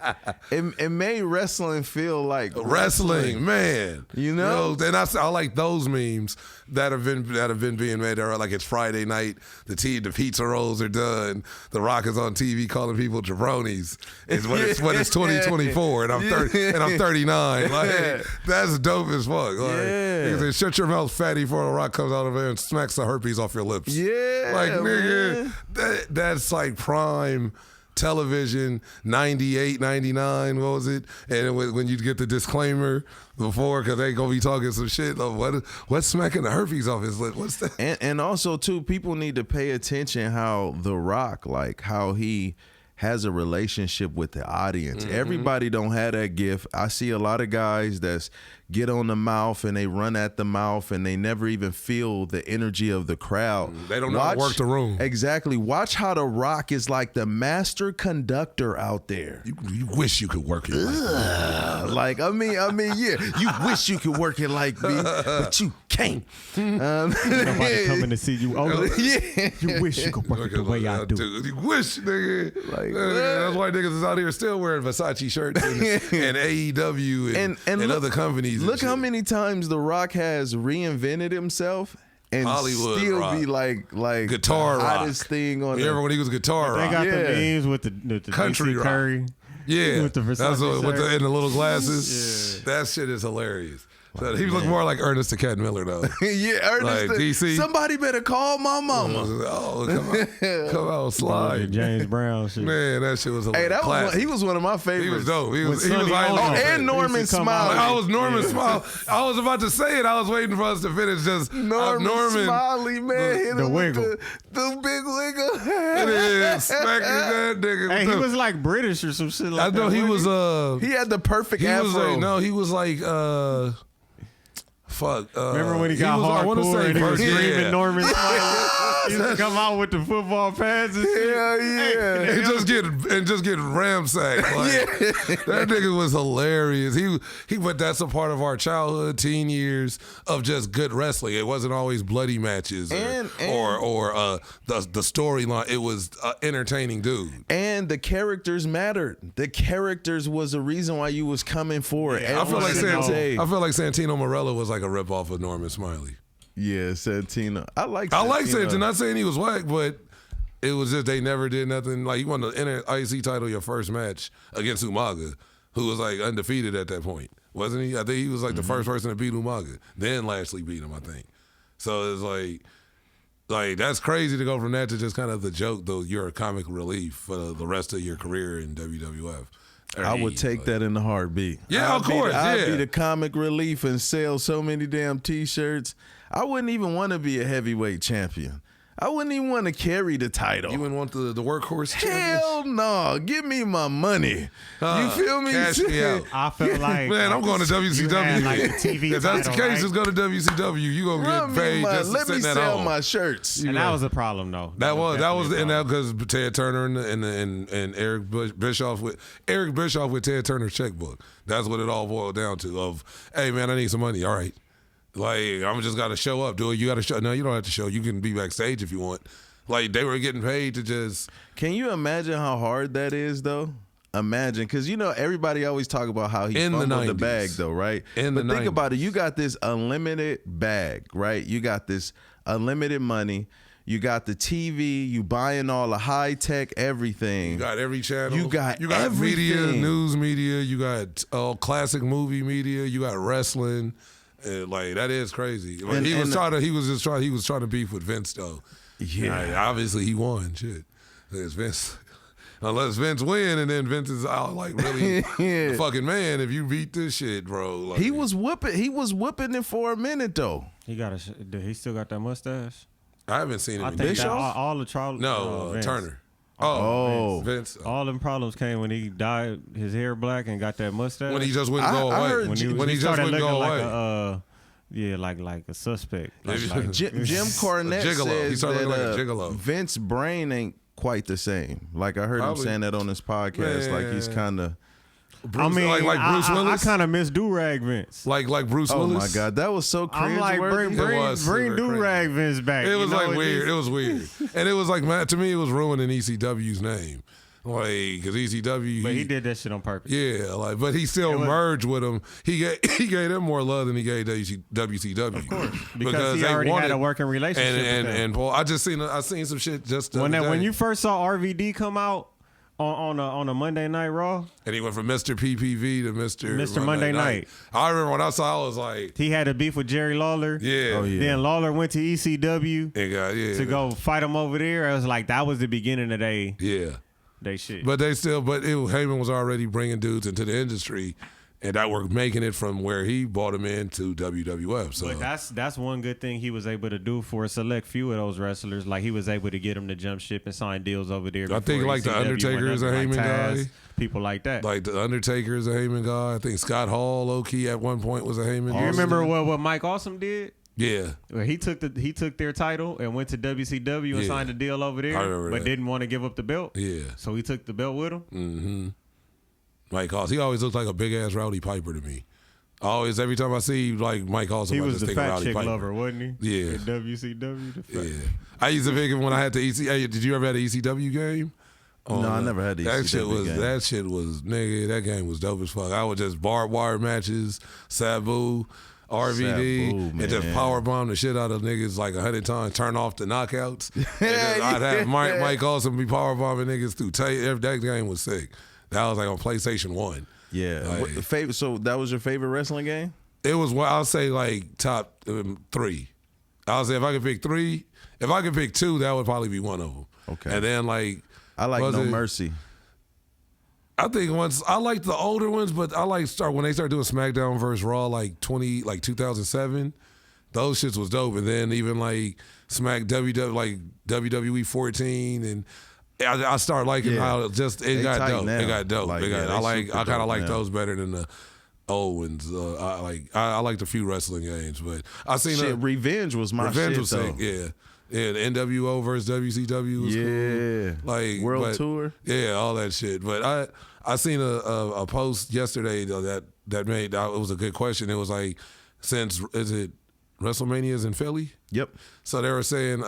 it made wrestling feel like wrestling, man. You know, and I like those memes that have been being made. They're like, it's Friday night, the pizza rolls are done, The Rock is on TV calling people jabronis. It's when it's 2024 and I'm 30 and I'm 39. Like, that's dope as fuck. Like, shut your mouth, fatty, before The Rock comes out of there and smacks the herpes off your lips. Yeah, like, nigga, man. that's like prime television, 98, 99, what was it? And when you get the disclaimer before, because they gonna be talking some shit of what's smacking the herpes off his lip? What's that? And also too, people need to pay attention how The Rock, like how he has a relationship with the audience. Mm-hmm. Everybody don't have that gift. I see a lot of guys that's get on the mouth and they run at the mouth and they never even feel the energy of the crowd. They don't know how to work the room. Exactly. Watch how The Rock is like the master conductor out there. You wish you could work it. Like, I mean, yeah. You wish you could work it like me, but you can't. Nobody coming to see you. Oh, Yeah. you wish you could work it the way I do. You wish, nigga. Like, That's why niggas is out here still wearing Versace shirts and AEW and look- other companies. Look how many times The Rock has reinvented himself and Hollywood still rock. be like Guitar the rock. hottest thing on Remember when he was guitar They rock? got Yeah. the memes with the Country DC rock. Curry. Yeah, With the that's Versace what, shirt. in the little glasses. That shit is hilarious. So he looked more like Ernest the Cat Miller though. Yeah, Ernest. Like DC. Somebody better call my mama. Oh, come on, slide. James Brown shit. Man, that shit was Hey, hilarious. he was one of my favorites. He was dope. He was Sonny like, Only. Oh, and Norman Used to come out. Smiley. I was Norman Smiley. I was about to say it. I was waiting for us to finish. Just Norman Smiley, man, hit the him wiggle. with the big wiggle. It is smacking that nigga. Hey, he was like British or some shit like I that. know he was. He had the perfect He afro. was like no. He was like. Fuck. Remember when he got was, I wanna hardcore say and he was Virgin- screaming yeah. Norman Smiley? He used to come out with the football pads and shit. Hell yeah. And just get ramsacked. Like, that nigga was hilarious. But that's a part of our childhood, teen years of just good wrestling. It wasn't always bloody matches or the storyline. It was entertaining dude. And the characters mattered. The characters was the reason why you was coming for it. Yeah, I feel like Everyone I feel like Santino Marella was like a ripoff of Norman Smiley. Yeah, Santino. I like Santino. Not saying he was whack, but it was just they never did nothing. Like, you won the IC title your first match against Umaga, who was like undefeated at that point, wasn't he? I think he was like the first person to beat Umaga. Then Lashley beat him, I think. So it's like that's crazy to go from that to just kind of the joke, though. You're a comic relief for the rest of your career in WWF. I would take that in a heartbeat. Yeah, of course. I'd be Yeah. the comic relief and sell so many damn T-shirts. I wouldn't even want to be a heavyweight champion. I wouldn't even want to carry the title. You wouldn't want the workhorse champion? Hell no. Give me my money. You feel me? Cash me out. I felt like Man, I'm going to WCW. You had, like, the TV if that's the title, case, right? just go to WCW. You gonna Run get paid me my, just to let sit me in that sell home. my shirts. And that was a problem, though. That was definitely a and that problem. because Ted Turner and Eric Bischoff with Ted Turner's checkbook. That's what it all boiled down to. Of, hey man, I need some money. All right, like I'm just gotta show up. Do it. You gotta show. No, you don't have to show. You can be backstage if you want. Like, they were getting paid to just. Can you imagine how hard that is, though? Imagine, because everybody always talk about how he In the fumbled the 90s. bag, though, right? In but the think 90s. about it. You got this unlimited bag, right? You got this unlimited money. You got the TV. You buying all the high tech everything. You got every channel. You got media, everything. news media. You got classic movie media. You got wrestling. Like, that is crazy. Like, And- he was and- trying to beef with Vince though. Yeah. Like, obviously he won. Shit, it's Vince. Unless Vince win, and then Vince is out like really the fucking man. If you beat this shit, bro. Like, He was whooping it for a minute, though. He he still got that mustache. I haven't seen him. I in think years. that all the trial. Vince. Turner. Vince. All them problems came when he dyed his hair black and got that mustache. When he just wouldn't go I away. heard When he just started wouldn't go looking away. like a suspect. Jim Cornette gigolo. He says started that looking like a gigolo. Vince's brain ain't quite the same. Like I heard Probably. him saying that on his podcast. Like he's Man. kind of. Bruce, I mean, like Bruce I Willis. kind of miss do-rag Vince. like Bruce Oh Willis. my God, that was so cringe. I'm like, bring It was super do-rag Vince back. It you was know, like weird. just- It was weird, and it was like, man, to me, it was ruining ECW's name, like because ECW. But he did that shit on purpose. Yeah, like, but he still was- merged with him. He gave them more love than he gave WCW. Of course, Because he they already wanted, had a working relationship And with them. and Paul, I seen some shit just the When other day. you first saw RVD come out on a Monday Night Raw, and he went from Mr. PPV to Mr. Monday Night. I remember when I saw, I was like, he had a beef with Jerry Lawler. yeah, Oh, yeah. Then Lawler went to ECW to to go fight him over there. I was like, that was the beginning of they yeah. shit. But Heyman was already bringing dudes into the industry, and that were making it from where he brought him in to WWF. So but that's one good thing he was able to do for a select few of those wrestlers. Like he was able to get them to jump ship and sign deals over there. I think like the Undertaker is a Heyman guy. People like that. Like the Undertaker is a Heyman guy. I think Scott Hall, low key at one point was a Heyman. You remember what Mike Awesome did? Yeah, well, he took their title and went to WCW and signed a deal over there, but didn't want to give up the belt. Yeah, so he took the belt with him. Mm-hmm. Mike Awesome, he always looks like a big ass Rowdy Piper to me. Every time I see like Mike Awesome, he I was just the think fat Rowdy chick Piper. lover, wasn't he? Yeah, at WCW. Yeah, I used to think when I had the EC. Hey, did you ever have an ECW game? No, I never had the ECW game. That shit was nigga. That game was dope as fuck. I would just barbed wire matches, Sabu, RVD, and just powerbomb the shit out of niggas like 100 times. Turn off the knockouts. I'd have Mike Awesome be powerbombing niggas through tape. That game was sick. That was like on PlayStation 1. Yeah. So that was your favorite wrestling game? It was. I'll say like top 3. I'll say if I could pick 3, if I could pick 2, that would probably be one of them. Okay. And then like I like No Mercy. I think I like the older ones, but I like when they started doing SmackDown versus Raw like 2007. Those shits was dope, and then even like WWE 14, and I started liking how it got dope. It got dope. I kind of like those better than the old ones. I liked a few wrestling games, but I seen Revenge was my Revenge shit was though. sick, yeah. Yeah, the NWO versus WCW was cool. Like World Tour. Yeah, all that shit. But I seen a post yesterday though that made it was a good question. It was like, is it WrestleMania is in Philly? Yep. So they were saying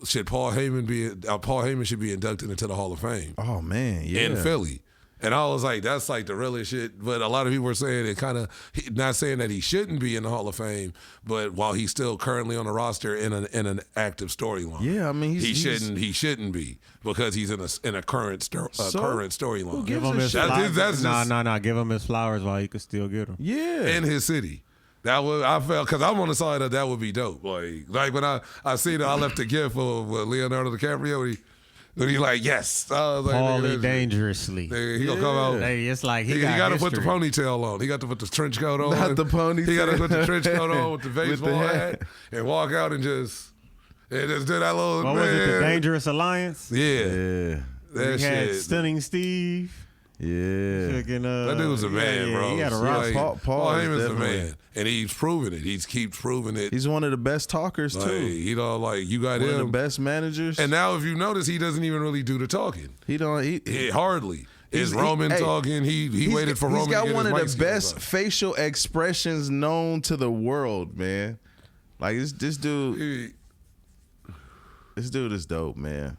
should Paul Heyman should be inducted into the Hall of Fame. Oh man, yeah. In Philly. And I was like, that's like the realest shit. But a lot of people were saying it kind of, not saying that he shouldn't be in the Hall of Fame, but while he's still currently on the roster in an active storyline. Yeah, I mean, he shouldn't be because he's in a current storyline. Give him his flowers. Nah. Give him his flowers while he could still get them. Yeah, in his city. I felt because I'm on the side that would be dope. Like when I seen it, I left a gift of Leonardo DiCaprio. Then he like, yes. I was like, Paulie dangerously. He gonna come out. Hey, it's like he got to history. put the ponytail on. He got to put the trench coat on. Not the ponytail. He got to put the trench coat on with the baseball hat and walk out and just do that little. What was it? The Dangerous Alliance. Yeah. That he had Stunning Steve. Yeah. That dude was a man, bro. He had a rock. Paul Heyman's a man. And he's proven it. He keeps proving it. He's one of the best talkers, too. You got one him. of the best managers. And now, if you notice, he doesn't even really do the talking. He hardly. Is Roman talking? He waited for Roman to get his mic. He's got one of the best facial expressions known to the world, man. Like, this dude. This dude is dope, man.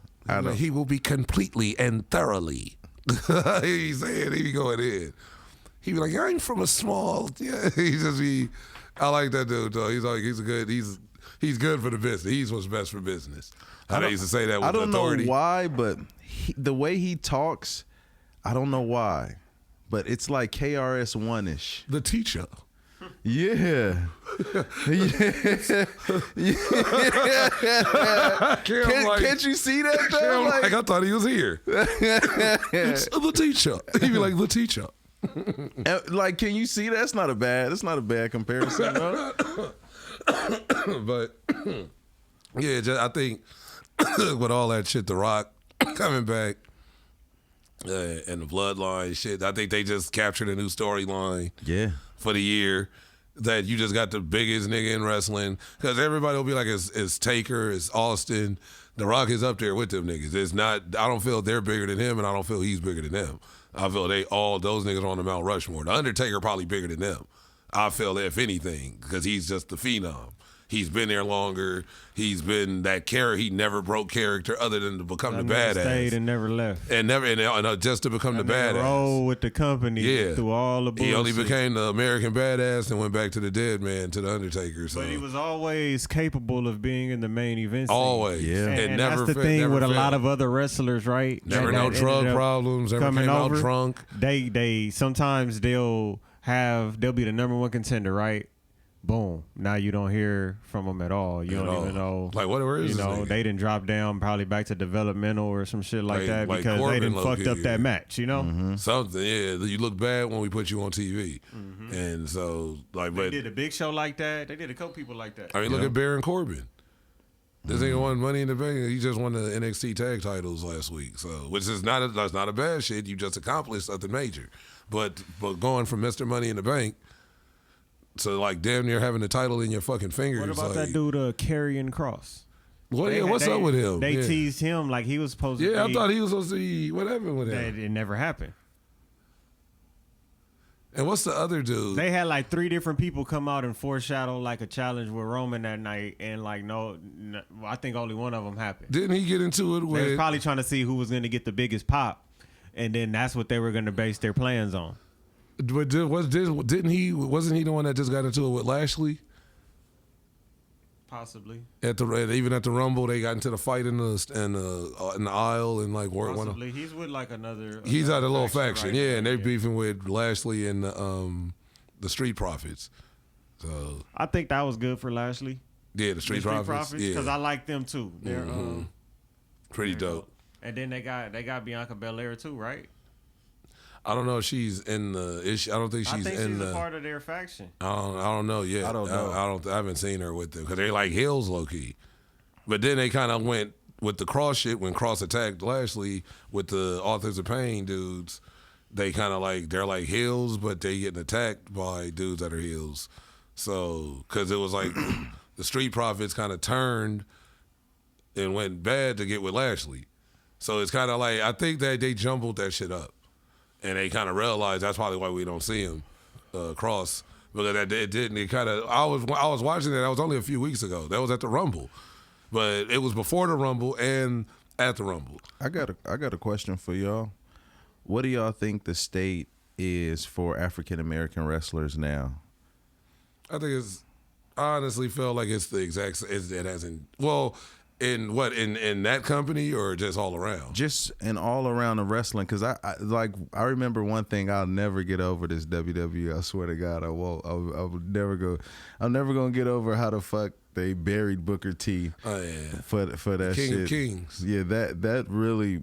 He will be completely and thoroughly. He be going in. He be like, I'm from a small. Yeah, I like that dude though. He's good for the business. He's what's best for business. They used to say that with authority. I don't know why, but the way he talks, I don't know why, but it's like KRS-One-ish. The teacher. Yeah. Can't you see that though? I thought he was here. It's the teacher. He'd be like the teacher. Like, can you see that? That's not a bad comparison, bro. But yeah, I think with all that shit, The Rock coming back and the Bloodline shit, I think they just captured a new storyline. Yeah. For the year. That you just got the biggest nigga in wrestling. Because everybody will be like, it's Taker, it's Austin. The Rock is up there with them niggas. It's not, I don't feel they're bigger than him, and I don't feel he's bigger than them. I feel those niggas are on the Mount Rushmore. The Undertaker probably bigger than them. I feel, if anything, because he's just the phenom. He's been there longer. He's been that character. He never broke character other than to become the badass. Stayed and never left. And just to become the badass. Roll with the company through all the bullshit. He only became the American badass and went back to the dead man, to the Undertaker. So. But he was always capable of being in the main event scene. Always. Yeah. And never that's the thing with a lot of other wrestlers, right? Never no drug problems. Never came out drunk. Sometimes they'll be the number one contender, right? Boom. Now you don't hear from them at all. You don't even know. Like, where is you know, this nigga? they didn't drop down probably back to developmental or some shit like that like because Corbin they didn't fucked up that match, you know? Mm-hmm. Something, yeah. You look bad when we put you on TV. And so, like, They but did a big show like that. They did a couple people like that. I mean, look at Baron Corbin. This nigga won Money in the Bank. He just won the NXT tag titles last week. So, which is that's not a bad shit. You just accomplished something major. But going from Mr. Money in the Bank to like damn near having the title in your fucking fingers. What about like, that dude, Karrion Cross? Well, yeah, what's up with him? They yeah. teased him like he was supposed to be. Yeah, I thought he was supposed to be. What happened with him? It never happened. And what's the other dude? They had like 3 different people come out and foreshadow like a challenge with Roman that night, and like no, I think only one of them happened. Didn't he get into it with? They was probably trying to see who was going to get the biggest pop, and then that's what they were going to base their plans on. But wasn't he the one that just got into it with Lashley? Possibly. Even at the Rumble, they got into the fight in the aisle and like Possibly. He's with like another. He's at a little faction, right yeah, now, and they're beefing with Lashley and the Street Profits. So I think that was good for Lashley. yeah, the Street Profits, because yeah, I like them too. They're pretty dope. And then they got Bianca Belair too, right? I don't know if she's in the. I don't think she's in the. A part of their faction. I don't know yet. I don't know. I haven't seen her with them because they like heels low key. But then they kind of went with the Cross shit when Cross attacked Lashley with the Authors of Pain dudes. They kind of like they're like heels, but they getting attacked by dudes that are heels. So because it was like the Street Profits kind of turned and went bad to get with Lashley. So it's kind of like I think that they jumbled that shit up. And they kind of realized that's probably why we don't see him cross because it didn't. It kind of I was watching it. That was only a few weeks ago. That was at the Rumble, but it was before the Rumble and at the Rumble. I got a question for y'all. What do y'all think the state is for African American wrestlers now? I think I honestly feel like it's the exact. It hasn't. Well. In that company or just all around? Just in all around the wrestling, because I remember one thing I'll never get over this WWE. I swear to God, I won't. I would never go. I'm never gonna get over how the fuck they buried Booker T. Oh yeah, for that King shit. of Kings. Yeah, that really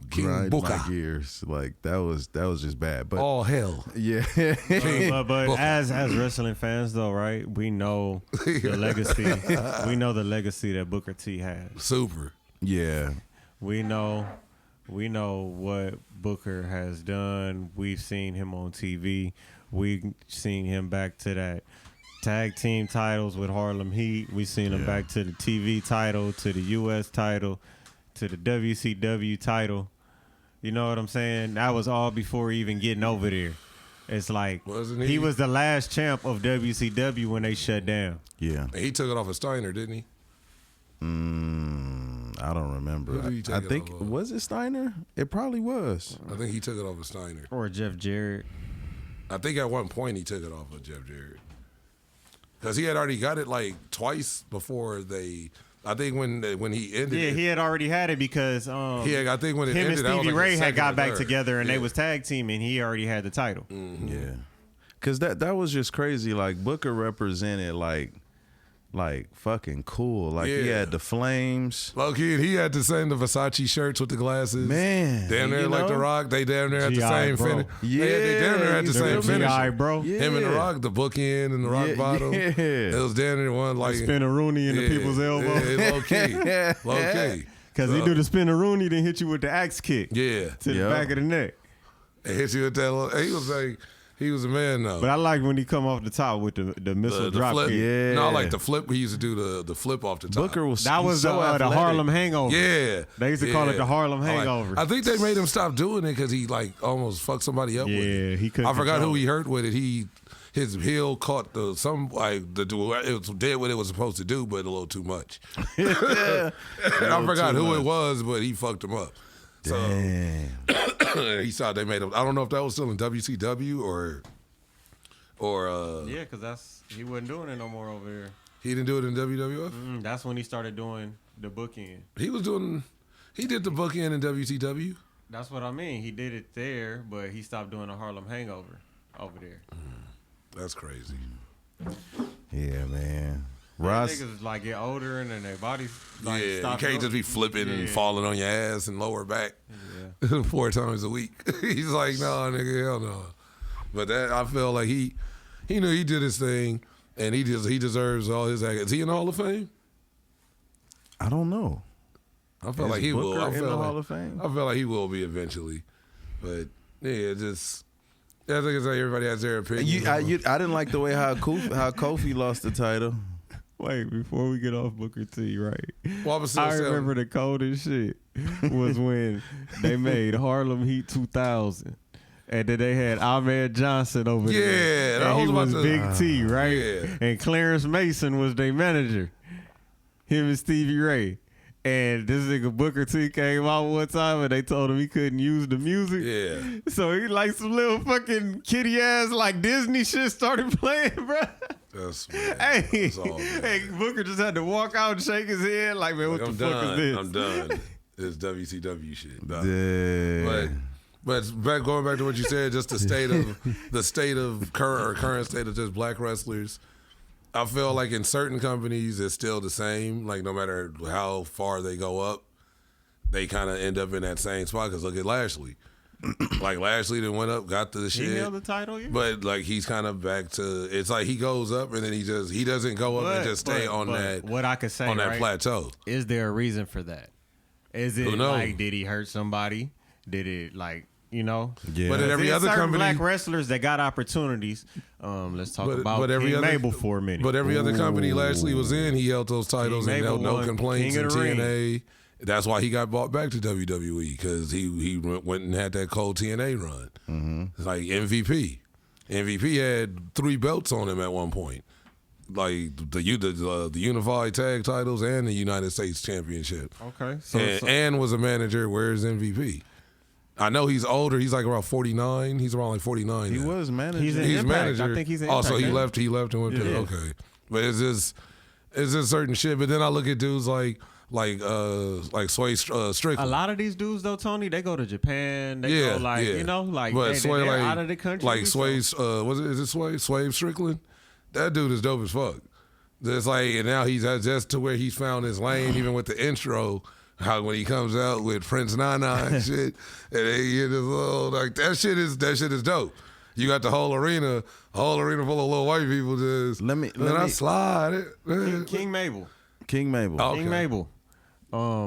King grinded Booker. my gears. Like that was just bad. But all hell. yeah, But as wrestling fans though, right? We know the legacy. We know the legacy that Booker T has. Super. yeah. We know what Booker has done. We've seen him on TV. We've seen him back to that tag team titles with Harlem Heat. We've seen him back to the TV title, to the US title, to the WCW title. You know what I'm saying? That was all before even getting over there. It's like Wasn't he? he was the last champ of WCW when they shut down. Yeah. He took it off of Steiner, didn't he? I don't remember. Who did he take I it think off of? was it Steiner? It probably was. I think he took it off of Steiner. Or Jeff Jarrett. I think at one point he took it off of Jeff Jarrett. Because he had already got it like twice before they. I think when he ended Yeah, it. he had already had it because I think when it him ended, and that was Stevie like Ray the had second got or back third. together and Yeah. they was tag team and he already had the title. Yeah. Cause that was just crazy. Like Booker represented like fucking cool. Like he Yeah. had the flames. Low-key, he had the same the Versace shirts with the glasses. Man, Damn near you like know? The Rock. They damn near had the G.I. same bro. finish. Yeah, they damn near had the you same feel me? finish. G.I. bro. Yeah. Him and The Rock, the bookend and the rock Yeah, bottom. yeah. It was damn near one like Spin a Rooney in the people's elbow. Yeah, low key. Because he do the spin a Rooney, then hit you with the axe kick Yeah. to the Yep. back of the neck. It hit you with that little, he was a man though. But I like when he come off the top with the missile the drop flip. kick. Yeah. No, I like the flip. He used to do the flip off the top. Booker was That was he's so the athletic. Harlem Hangover. Yeah. They used to call it the Harlem I like- Hangover. I think they made him stop doing it because he like almost fucked somebody up with it. Yeah, he couldn't I forgot control who it. he hurt with it. His heel caught it was did what it was supposed to do, but a little too much. I forgot who it was, but he fucked him up. Damn. So he saw they made him. I don't know if that was still in WCW or Yeah, because he wasn't doing it no more over there. he didn't do it in WWF. That's when he started doing the bookend. He did the bookend in WCW. That's what I mean. He did it there, but he stopped doing the Harlem Hangover over there. That's crazy. Yeah, man. Ross, Ross, niggas like get older and then their bodies like Yeah, you stop can't just be flipping and falling on your ass and lower back 4 times a week. He's like, no, nigga, hell no. But that I feel like he knew he did his thing, and he deserves all his accolades. Is he in the Hall of Fame? I don't know. I feel like he will. Booker I in feel the like, Hall of Fame? I feel like he will be eventually. But yeah, just I think it's like everybody has their opinion. I didn't like the way how Kofi lost the title. Wait, before we get off Booker T, right? Well, I remember the coldest shit was when they made Harlem Heat 2000. And then they had Ahmed Johnson over there. Yeah, and he was about Big T, right? Yeah. And Clarence Mason was their manager. Him and Stevie Ray. And this nigga Booker T came out one time and they told him he couldn't use the music. Yeah. So he like some little fucking kitty ass like Disney shit started playing, bro. That's all, Hey, Booker just had to walk out and shake his head like, man, what the fuck is this? I'm done. It's WCW shit. Done. Yeah. But going back to what you said, just the state of current state of just black wrestlers. I feel like in certain companies it's still the same. Like no matter how far they go up, they kind of end up in that same spot. Because look at Lashley. Like Lashley then went up, got to the shit. He held the title, yeah. But like he's kind of back to. It's like he goes up and then he doesn't go up and just stay on that. What I could say on that right, plateau. Is there a reason for that? Is it Who knows? like did he hurt somebody? Did it like you know? Yeah. But in every There's other certain company, black wrestlers that got opportunities. Let's talk about but every King other, Mabel for a minute. But every other company Lashley was in, he held those titles King and Mabel no won complaints King in of the Ring. TNA. That's why he got brought back to WWE because he went and had that cold TNA run. Mm-hmm. It's like MVP. MVP had 3 belts on him at one point, like the unified tag titles and the United States Championship. Okay, so and was a manager. Where's MVP? I know he's older. He's like around 49. He's around like 49. He now. was manager. He's in He's Impact. manager. I think he's in Oh, so Impact, he ain't left. He left and went to Yeah. okay. But it's just certain shit. But then I look at dudes like Sway Strickland. a lot of these dudes though, Tony, they go to Japan. They Yeah, go like yeah. you know, like But Sway, they're like, out of the country. like so- Sway's. Is it Sway? Sway Strickland. That dude is dope as fuck. It's like, and now he's just to where he's found his lane, even with the intro. How when he comes out with Prince Nana and shit, and they get this little like that shit is dope. You got the whole arena full of little white people just. Let me- I slide it. King Mabel. King Mabel. Okay. King Mabel.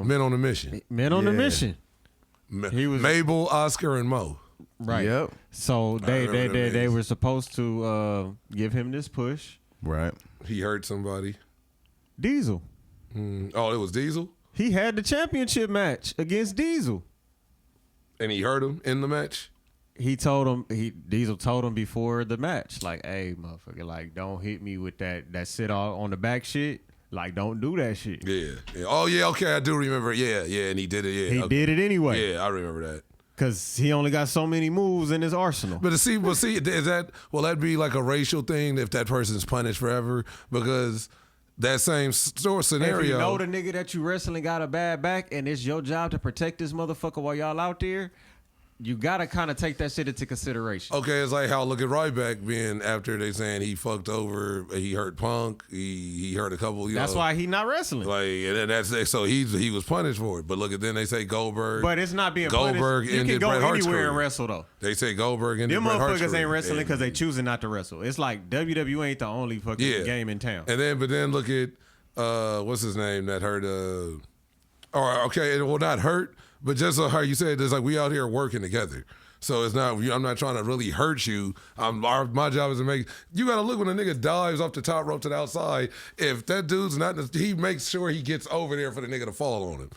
Men on a mission. Men on a Yeah. mission. He was Mabel, Oscar, and Mo. right. Yep. So they remember them they names. were supposed to give him this push. Right. He hurt somebody. Diesel. Oh, it was Diesel, He had the championship match against Diesel. and he hurt him in the match. Diesel told him before the match, like, hey, motherfucker, like, don't hit me with that sit all on the back shit. Like, don't do that shit. Yeah. Oh, yeah. Okay, I do remember. Yeah. And he did it. Yeah. He okay. did it anyway. Yeah, I remember that. Because he only got so many moves in his arsenal. But see, is that will that be like a racial thing if that person's punished forever? Because that same scenario. If you know the nigga that you wrestling got a bad back and it's your job to protect this motherfucker while y'all out there, you gotta kind of take that shit into consideration. Okay, it's like how look at Ryback being after they saying he fucked over, he hurt Punk, he hurt a couple. That's why he not wrestling. Like, and then that's so he was punished for it. But look at then they say Goldberg. But it's not being Goldberg punished. You ended can go Bret Hart's anywhere and career. wrestle though. They say Goldberg ended Them Bret Hart's motherfuckers ain't career. wrestling And- because they choosing not to wrestle. It's like WWE ain't the only fucking game in town. And then look at what's his name that hurt or okay, well not hurt, but just how you said it's like we out here working together. So it's not I'm not trying to really hurt you. My job is to make you gotta look when a nigga dives off the top rope to the outside. If that dude's not he makes sure he gets over there for the nigga to fall on him.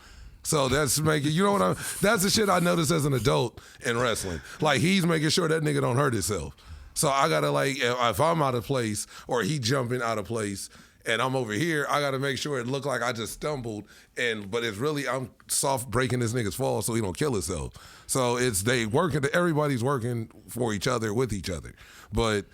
So that's making you know what that's the shit I noticed as an adult in wrestling. Like he's making sure that nigga don't hurt himself. So I gotta like if I'm out of place or he jumping out of place and I'm over here, I gotta make sure it look like I just stumbled but it's really I'm soft breaking this nigga's fall so he don't kill himself. So everybody's working for each other with each other. But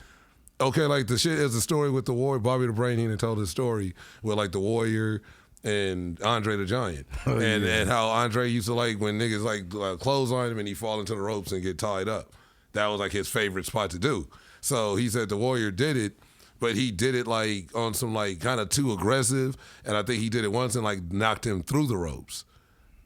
okay, like the shit is a story with the Warrior, Bobby the Brain Heenan told his story with like the Warrior and Andre the Giant. And how Andre used to like when niggas like close on him and he fall into the ropes and get tied up. That was like his favorite spot to do. So he said the Warrior did it but he did it like on some like kind of too aggressive, and I think he did it once and like knocked him through the ropes.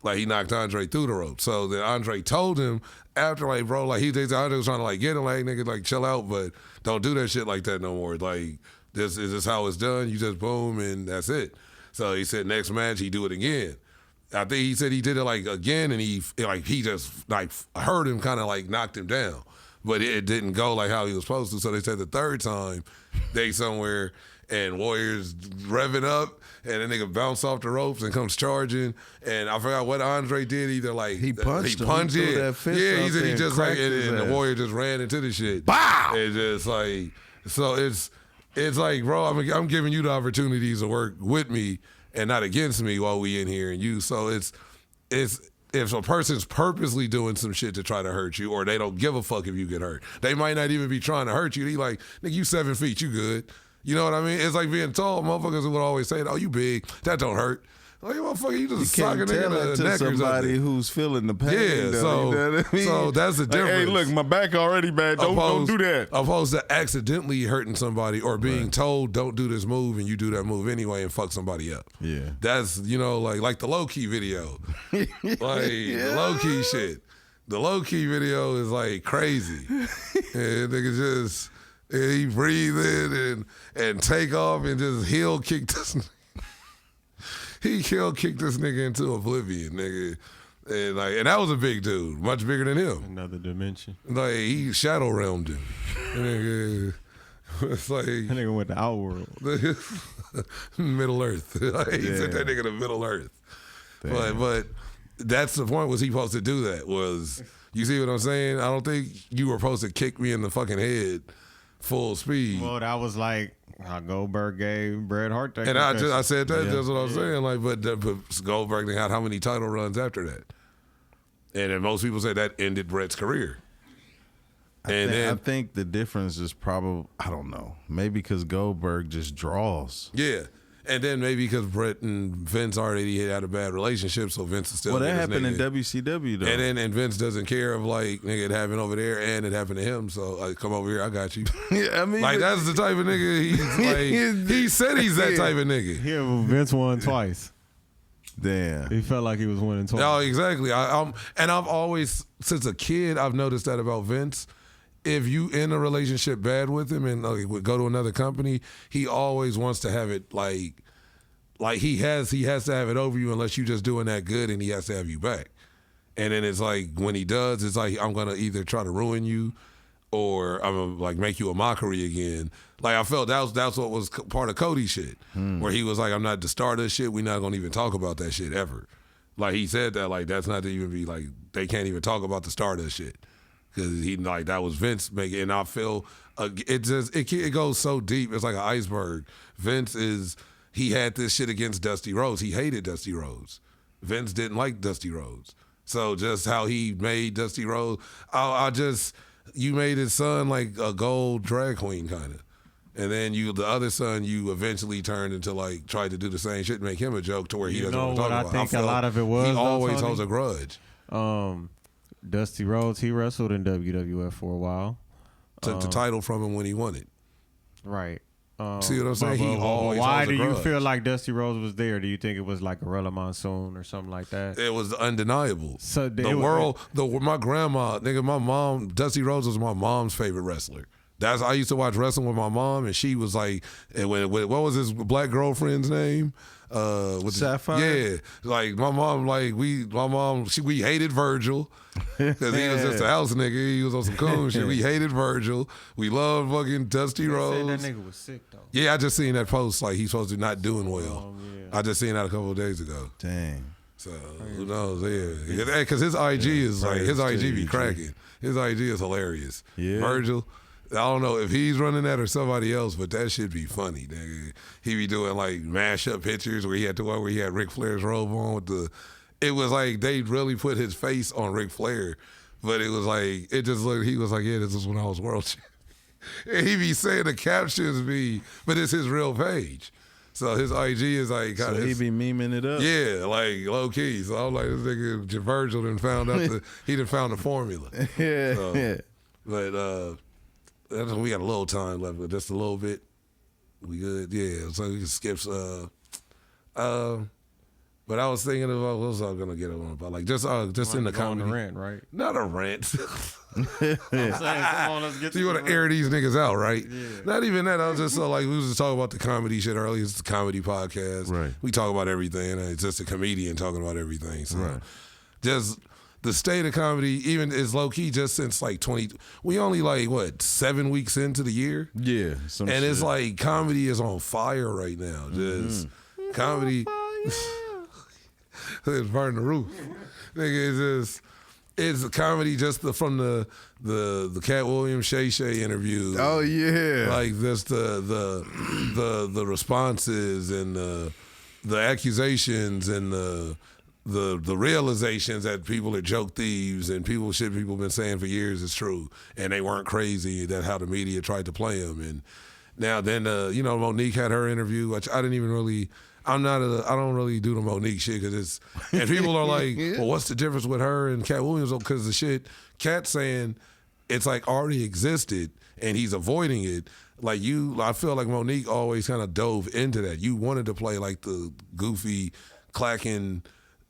Like he knocked Andre through the ropes. So then Andre told him after, like, bro, like Andre was trying to like get him, like, nigga, like chill out, but don't do that shit like that no more. Like this is this how it's done. You just boom and that's it. So he said next match he do it again. I think he said he did it like again, and he just like heard him kind of like knocked him down, but it didn't go like how he was supposed to. So they said the third time they somewhere and Warriors revving up, and the nigga bounced off the ropes and comes charging, and I forgot what Andre did. Either like he punched him. He threw that fist he said he just like and the Warrior just ran into the shit. Bow! It's just like so it's like, bro, I'm giving you the opportunities to work with me and not against me while we in here and you. So it's if a person's purposely doing some shit to try to hurt you, or they don't give a fuck if you get hurt, they might not even be trying to hurt you. They like, nigga, you 7 feet, you good. You know what I mean? It's like being tall. Motherfuckers would always say, oh, you big, that don't hurt. Like, motherfucker, you just sock a nigga in the neck or somebody who's feeling the pain. Yeah, though, you know what I mean? So that's the difference. Hey, look, my back already bad. Don't do that. Opposed to accidentally hurting somebody or being told don't do this move and you do that move anyway and fuck somebody up. Yeah. That's, you know, like the low-key video. Like, the low-key shit. The low-key video is like crazy. And nigga just, he breathe in and take off and just heel kick this nigga. He kicked this nigga into oblivion, nigga. And that was a big dude, much bigger than him. Another dimension. Like, he shadow realmed him. Nigga, it's like... That nigga went to Outworld. Middle Earth. Like, he sent that nigga to Middle Earth. But that's the point, was he supposed to do that? Was, you see what I'm saying? I don't think you were supposed to kick me in the fucking head full speed. Well, that was like how Goldberg gave Bret Hart that. And I said that. That's what I was saying. Like, but Goldberg had how many title runs after that? And then most people say that ended Bret's career. I think the difference is probably, I don't know, maybe because Goldberg just draws. Yeah. And then maybe because Bret and Vince already had a bad relationship, so Vince is still. Well, that happened in WCW though. And Vince doesn't care of like, nigga, it happened over there and it happened to him. So like, come over here, I got you. Yeah, I mean, like that's the type of nigga he's like. He said he's that type of nigga. Yeah, Vince won twice. Damn. He felt like he was winning twice. No, exactly. I've always, since a kid, I've noticed that about Vince. If you in a relationship bad with him and would go to another company, he always wants to have it like he has to have it over you unless you just doing that good, and he has to have you back. And then it's like when he does, it's like I'm gonna either try to ruin you or I'm gonna like make you a mockery again. Like I felt that's what was part of Cody's shit, where he was like, I'm not the star of this shit. We're not gonna even talk about that shit ever. Like he said that, like that's not to even be like they can't even talk about the star of this shit. Because he like that was Vince making, and I feel it goes so deep. It's like an iceberg. Vince he had this shit against Dusty Rhodes. He hated Dusty Rhodes. Vince didn't like Dusty Rhodes. So just how he made Dusty Rhodes, you made his son like a gold drag queen kind of, and then the other son you eventually turned into like tried to do the same shit, and make him a joke to where he doesn't want to talk about. I think a lot of it was he always holds a grudge. Dusty Rhodes, he wrestled in WWF for a while. Took the title from him when he won it. Right. See what I'm saying? He always why holds do a you grudge. feel like Dusty Rhodes was there? Do you think it was like Gorilla Monsoon or something like that? It was undeniable. So my grandma, nigga, my mom, Dusty Rhodes was my mom's favorite wrestler. I used to watch wrestling with my mom, and she was like, what was his black girlfriend's name? Sapphire? Yeah, like my mom, we hated Virgil because he was just a house nigga. He was on some cool shit. We hated Virgil. We loved fucking Dusty Rhodes. That nigga was sick though. Yeah, I just seen that post like he's supposed to not doing well. Yeah. I just seen that a couple of days ago. Dang. So who knows? Yeah, because his IG is like his IG be cracking. His IG is hilarious. Yeah, Virgil. I don't know if he's running that or somebody else, but that should be funny, nigga. He be doing like mashup pictures where he had Ric Flair's robe on with it was like they really put his face on Ric Flair, but it was like, it just looked, he was like, yeah, this is when I was world champion. And he be saying the captions but it's his real page. So his IG is like, so he be memeing it up. Yeah, like low key. So I was like, this nigga Virgil done found out he done found the formula. Yeah. But we got a little time left, but just a little bit. We good? Yeah. So we can skip. But I was thinking about what was I gonna get on about? Like just in the comedy. Rant, right? Not a rant. I'm saying, come on, let's get So you want to air these niggas out, right? Yeah. Not even that. I was just like, we was just talking about the comedy shit earlier. It's a comedy podcast. Right. We talk about everything. And it's just a comedian talking about everything. So Right. just the state of comedy, even is low key just since like 20. We only like, what, 7 weeks into the year? Yeah. And it's like comedy is on fire right now. Just comedy. It's burning the roof. Nigga, it's a comedy just from the Cat Williams Shay interview. Oh yeah. Like this the responses and the accusations and the realizations that people are joke thieves and people been saying for years is true and they weren't crazy, that how the media tried to play them. And now then Monique had her interview, which I didn't even really. I don't really do the Monique shit because it's, and people are like, well, what's the difference with her and Cat Williams? Because the shit Cat's saying it's like already existed and he's avoiding it. Like I feel like Monique always kind of dove into that. You wanted to play like the goofy, clacking,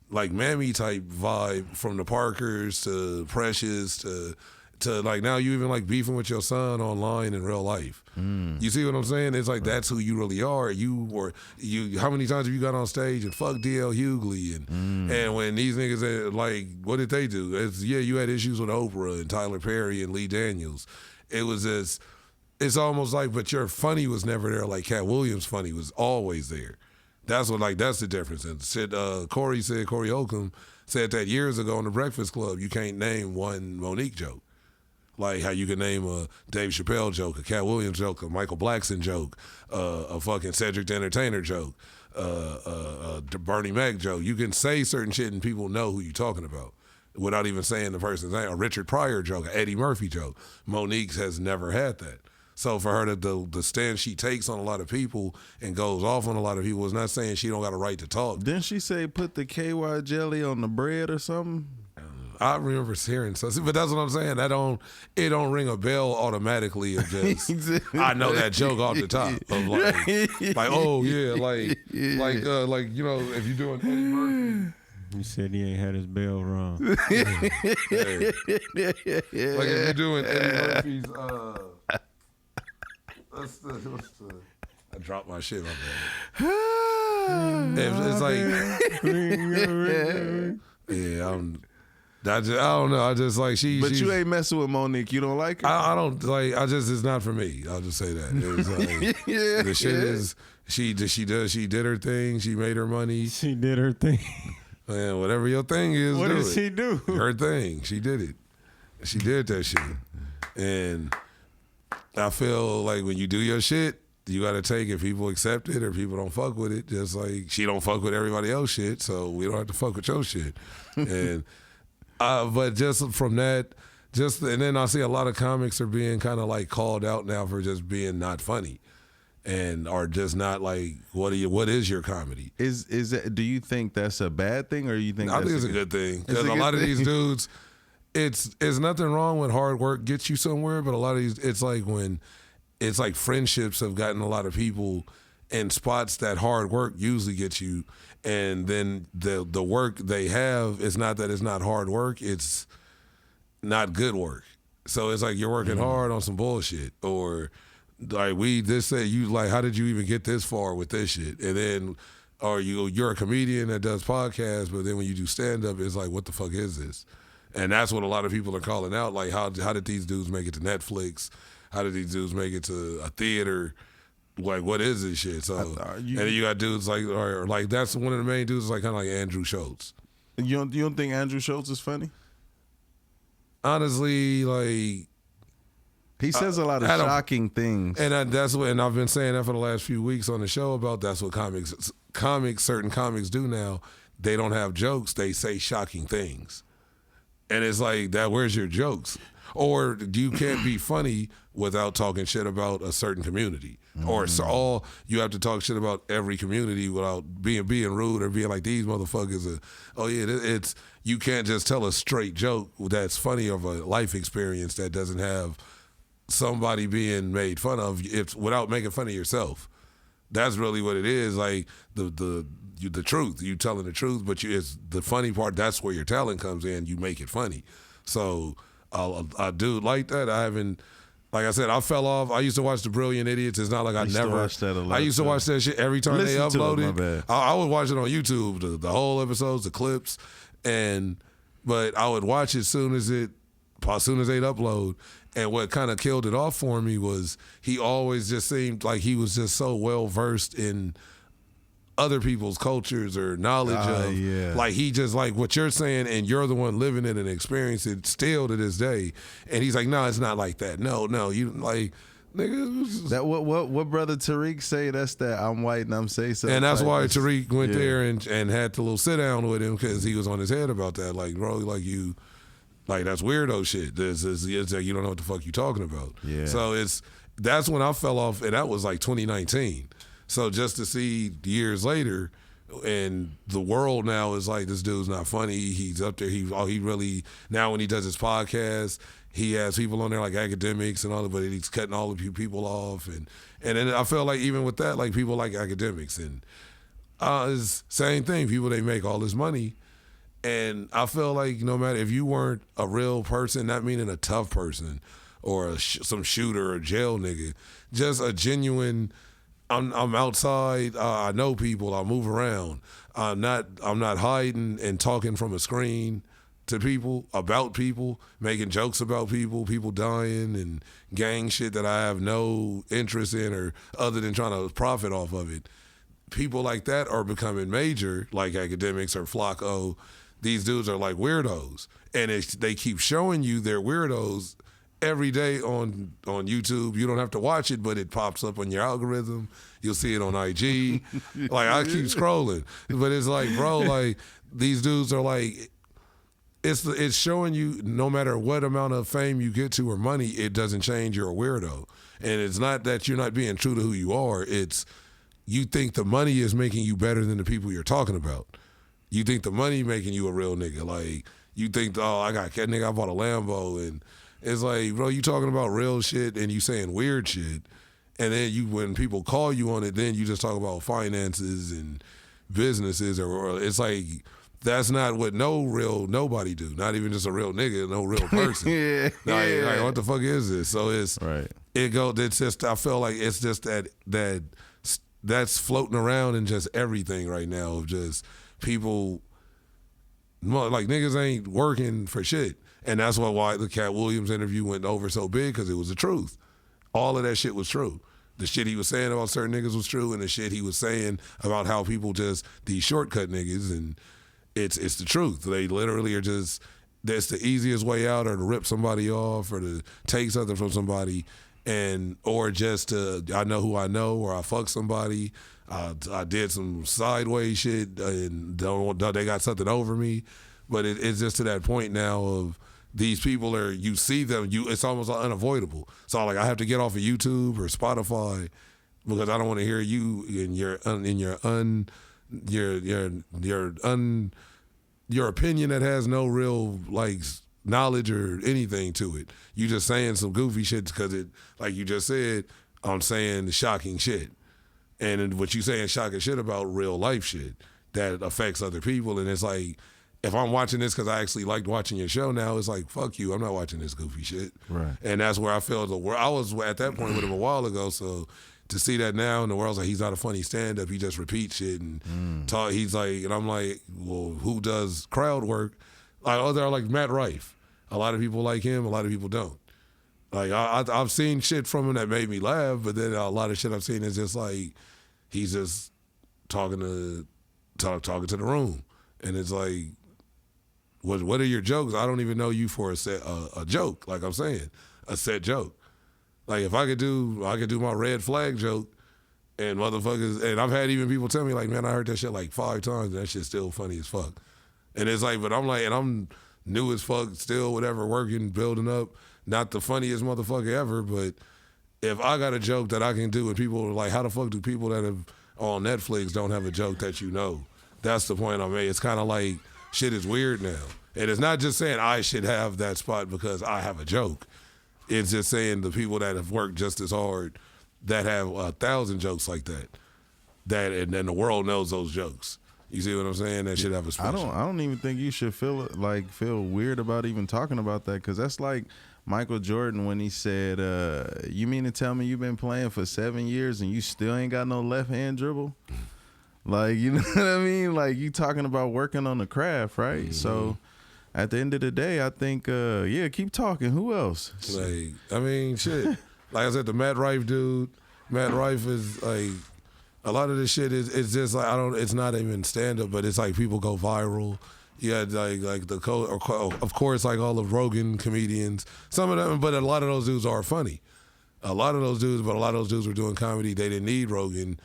like Mammy type vibe from the Parkers to Precious to like now you even like beefing with your son online in real life. You see what I'm saying? It's like that's who you really are. How many times have you got on stage and fuck DL Hughley and when these niggas like what did they do? You had issues with Oprah and Tyler Perry and Lee Daniels. It was it's almost like, but your funny was never there. Like Cat Williams' funny was always there. That's the difference. And shit, Corey Holcomb said that years ago on the Breakfast Club. You can't name one Monique joke. Like how you can name a Dave Chappelle joke, a Cat Williams joke, a Michael Blackson joke, a fucking Cedric the Entertainer joke, a Bernie Mac joke. You can say certain shit and people know who you're talking about without even saying the person's name. A Richard Pryor joke, a Eddie Murphy joke. Monique has never had that. So for her to the stand she takes on a lot of people and goes off on a lot of people is not saying she don't got a right to talk. Didn't she say put the KY jelly on the bread or something? I remember hearing something, but that's what I'm saying. It don't ring a bell automatically of just I know that joke off the top of like oh yeah, like if you're doing Eddie Murphy. You said he ain't had his bell rung. Like if you're doing Eddie Murphy's I dropped my shit, my bad. It's like yeah, I don't know. I just like she. But you ain't messing with Monique. You don't like her. I don't like. It's not for me. I'll just say that. It's like, the shit is she did her thing. She made her money. She did her thing. Man, whatever your thing is, what did she do? Her thing. She did it. She did that shit. And I feel like when you do your shit, you got to take it. People accept it or people don't fuck with it. Just like she don't fuck with everybody else shit, so we don't have to fuck with your shit. And. But just from that, and then I see a lot of comics are being kind of like called out now for just being not funny, and are just not like what is your comedy? Is that? Do you think that's a bad thing, or you think? I think it's a good thing because a lot of these dudes, it's nothing wrong when hard work gets you somewhere, but a lot of these, it's like friendships have gotten a lot of people in spots that hard work usually gets you. And then the work they have is not that it's not hard work, it's not good work. So it's like you're working hard on some bullshit. Or like how did you even get this far with this shit? And then or you're a comedian that does podcasts, but then when you do stand up, it's like, what the fuck is this? And that's what a lot of people are calling out. Like how did these dudes make it to Netflix? How did these dudes make it to a theater? Like, what is this shit? So, and then you got dudes like that's one of the main dudes, like kind of like Andrew Schultz. You don't think Andrew Schultz is funny? Honestly, like he says a lot of shocking things, and I've been saying that for the last few weeks on the show about that's what certain comics do now. They don't have jokes; they say shocking things, and it's like that. Where's your jokes? Or you can't be funny without talking shit about a certain community. Or you have to talk shit about every community without being rude or being like these motherfuckers. It's you can't just tell a straight joke that's funny of a life experience that doesn't have somebody being made fun of without making fun of yourself. That's really what it is. Like the truth. You telling the truth, but it's the funny part. That's where your talent comes in. You make it funny. So I do like that. I haven't. Like I said, I fell off. I used to watch The Brilliant Idiots. It's not like I never. Watch that a lot I used to watch that shit every time they Listen to it, my uploaded. bad. I would watch it on YouTube, the whole episodes, the clips, but I would watch it as soon as they'd upload. And what kind of killed it off for me was he always just seemed like he was just so well versed in other people's cultures or knowledge of. Yeah. Like he just like what you're saying, and you're the one living it and experiencing it still to this day. And he's like, no, it's not like that. No, you like. Nigga, that what brother Tariq say? That's that I'm white and I'm say so. And that's like, why Tariq went yeah. there and had the little sit down with him because he was on his head about that. Like, bro, like you. Like, that's weirdo shit. It's like you don't know what the fuck you talking about. Yeah. So that's when I fell off, and that was like 2019. So just to see years later, and the world now is like, this dude's not funny. He's up there. He really, now when he does his podcast, he has people on there like academics and all that, but he's cutting all the people off. And then I feel like even with that, like people like academics. And it's same thing. People, they make all this money. And I feel like no matter if you weren't a real person, not meaning a tough person or some shooter or jail nigga, just a genuine, I'm outside, I know people, I move around. I'm not hiding and talking from a screen to people, about people, making jokes about people dying and gang shit that I have no interest in or other than trying to profit off of it. People like that are becoming major, like academics or Flacco. These dudes are like weirdos, and they keep showing you they're weirdos every day on YouTube. You don't have to watch it, but it pops up on your algorithm. You'll see it on IG. Like, I keep scrolling, but it's like, bro, like these dudes are like, it's showing you no matter what amount of fame you get to or money, it doesn't change you're a weirdo. And it's not that you're not being true to who you are. It's you think the money is making you better than the people you're talking about. You think the money making you a real nigga. Like, you think, oh, I bought a Lambo. And it's like, bro, you talking about real shit and you saying weird shit. And then when people call you on it, then you just talk about finances and businesses. Or it's like, that's not what nobody do. Not even just a real nigga, no real person. Yeah. Like, what the fuck is this? So it's just, I feel like it's just that's floating around in just everything right now of just people, like niggas ain't working for shit. And that's why the Cat Williams interview went over so big, because it was the truth. All of that shit was true. The shit he was saying about certain niggas was true, and the shit he was saying about how people just, these shortcut niggas, and it's the truth. They literally are just, that's the easiest way out, or to rip somebody off, or to take something from somebody, or just to, I know who I know, or I fuck somebody, I did some sideways shit, and they got something over me. But it's just to that point now of these people are, you see them, it's almost unavoidable. So like, I have to get off of YouTube or Spotify because I don't want to hear you in your opinion that has no real like knowledge or anything to it. You just saying some goofy shit because it, like you just said, I'm saying shocking shit. And what you saying shocking shit about real life shit that affects other people. And it's like, if I'm watching this because I actually liked watching your show now, it's like, fuck you, I'm not watching this goofy shit. Right. And that's where I feel I was at that point with him a while ago, so to see that now in the world's like, he's not a funny stand-up, he just repeats shit and talk. He's like, and I'm like, well, who does crowd work? Like, they're like Matt Rife. A lot of people like him, a lot of people don't. Like, I've seen shit from him that made me laugh, but then a lot of shit I've seen is just like, he's just talking to the room. And it's like, what are your jokes? I don't even know you for a joke, like I'm saying, a set joke. Like, if I could do my red flag joke, and motherfuckers, and I've had even people tell me like, man, I heard that shit like 5 times, and that shit's still funny as fuck. And it's like, but I'm like, and I'm new as fuck, still whatever, working, building up, not the funniest motherfucker ever, but if I got a joke that I can do, and people are like, how the fuck do people that have on Netflix don't have a joke that you know? That's the point I made. It's kind of like, shit is weird now. And it's not just saying I should have that spot because I have a joke. It's just saying the people that have worked just as hard that have 1,000 jokes like that. and then the world knows those jokes. You see what I'm saying? That should have a special. I don't even think you should feel weird about even talking about that, because that's like Michael Jordan when he said, "You mean to tell me you've been playing for 7 years and you still ain't got no left hand dribble?" Like, you know what I mean? Like, you talking about working on the craft, right? Mm-hmm. So at the end of the day, I think, keep talking. Who else? Like, I mean, shit. Like I said, the Matt Rife dude. Matt Rife is like, a lot of this shit is just like, it's not even stand up, but it's like people go viral. You had like of course, like all of Rogan comedians. Some of them, but a lot of those dudes are funny. A lot of those dudes were doing comedy. They didn't need Rogan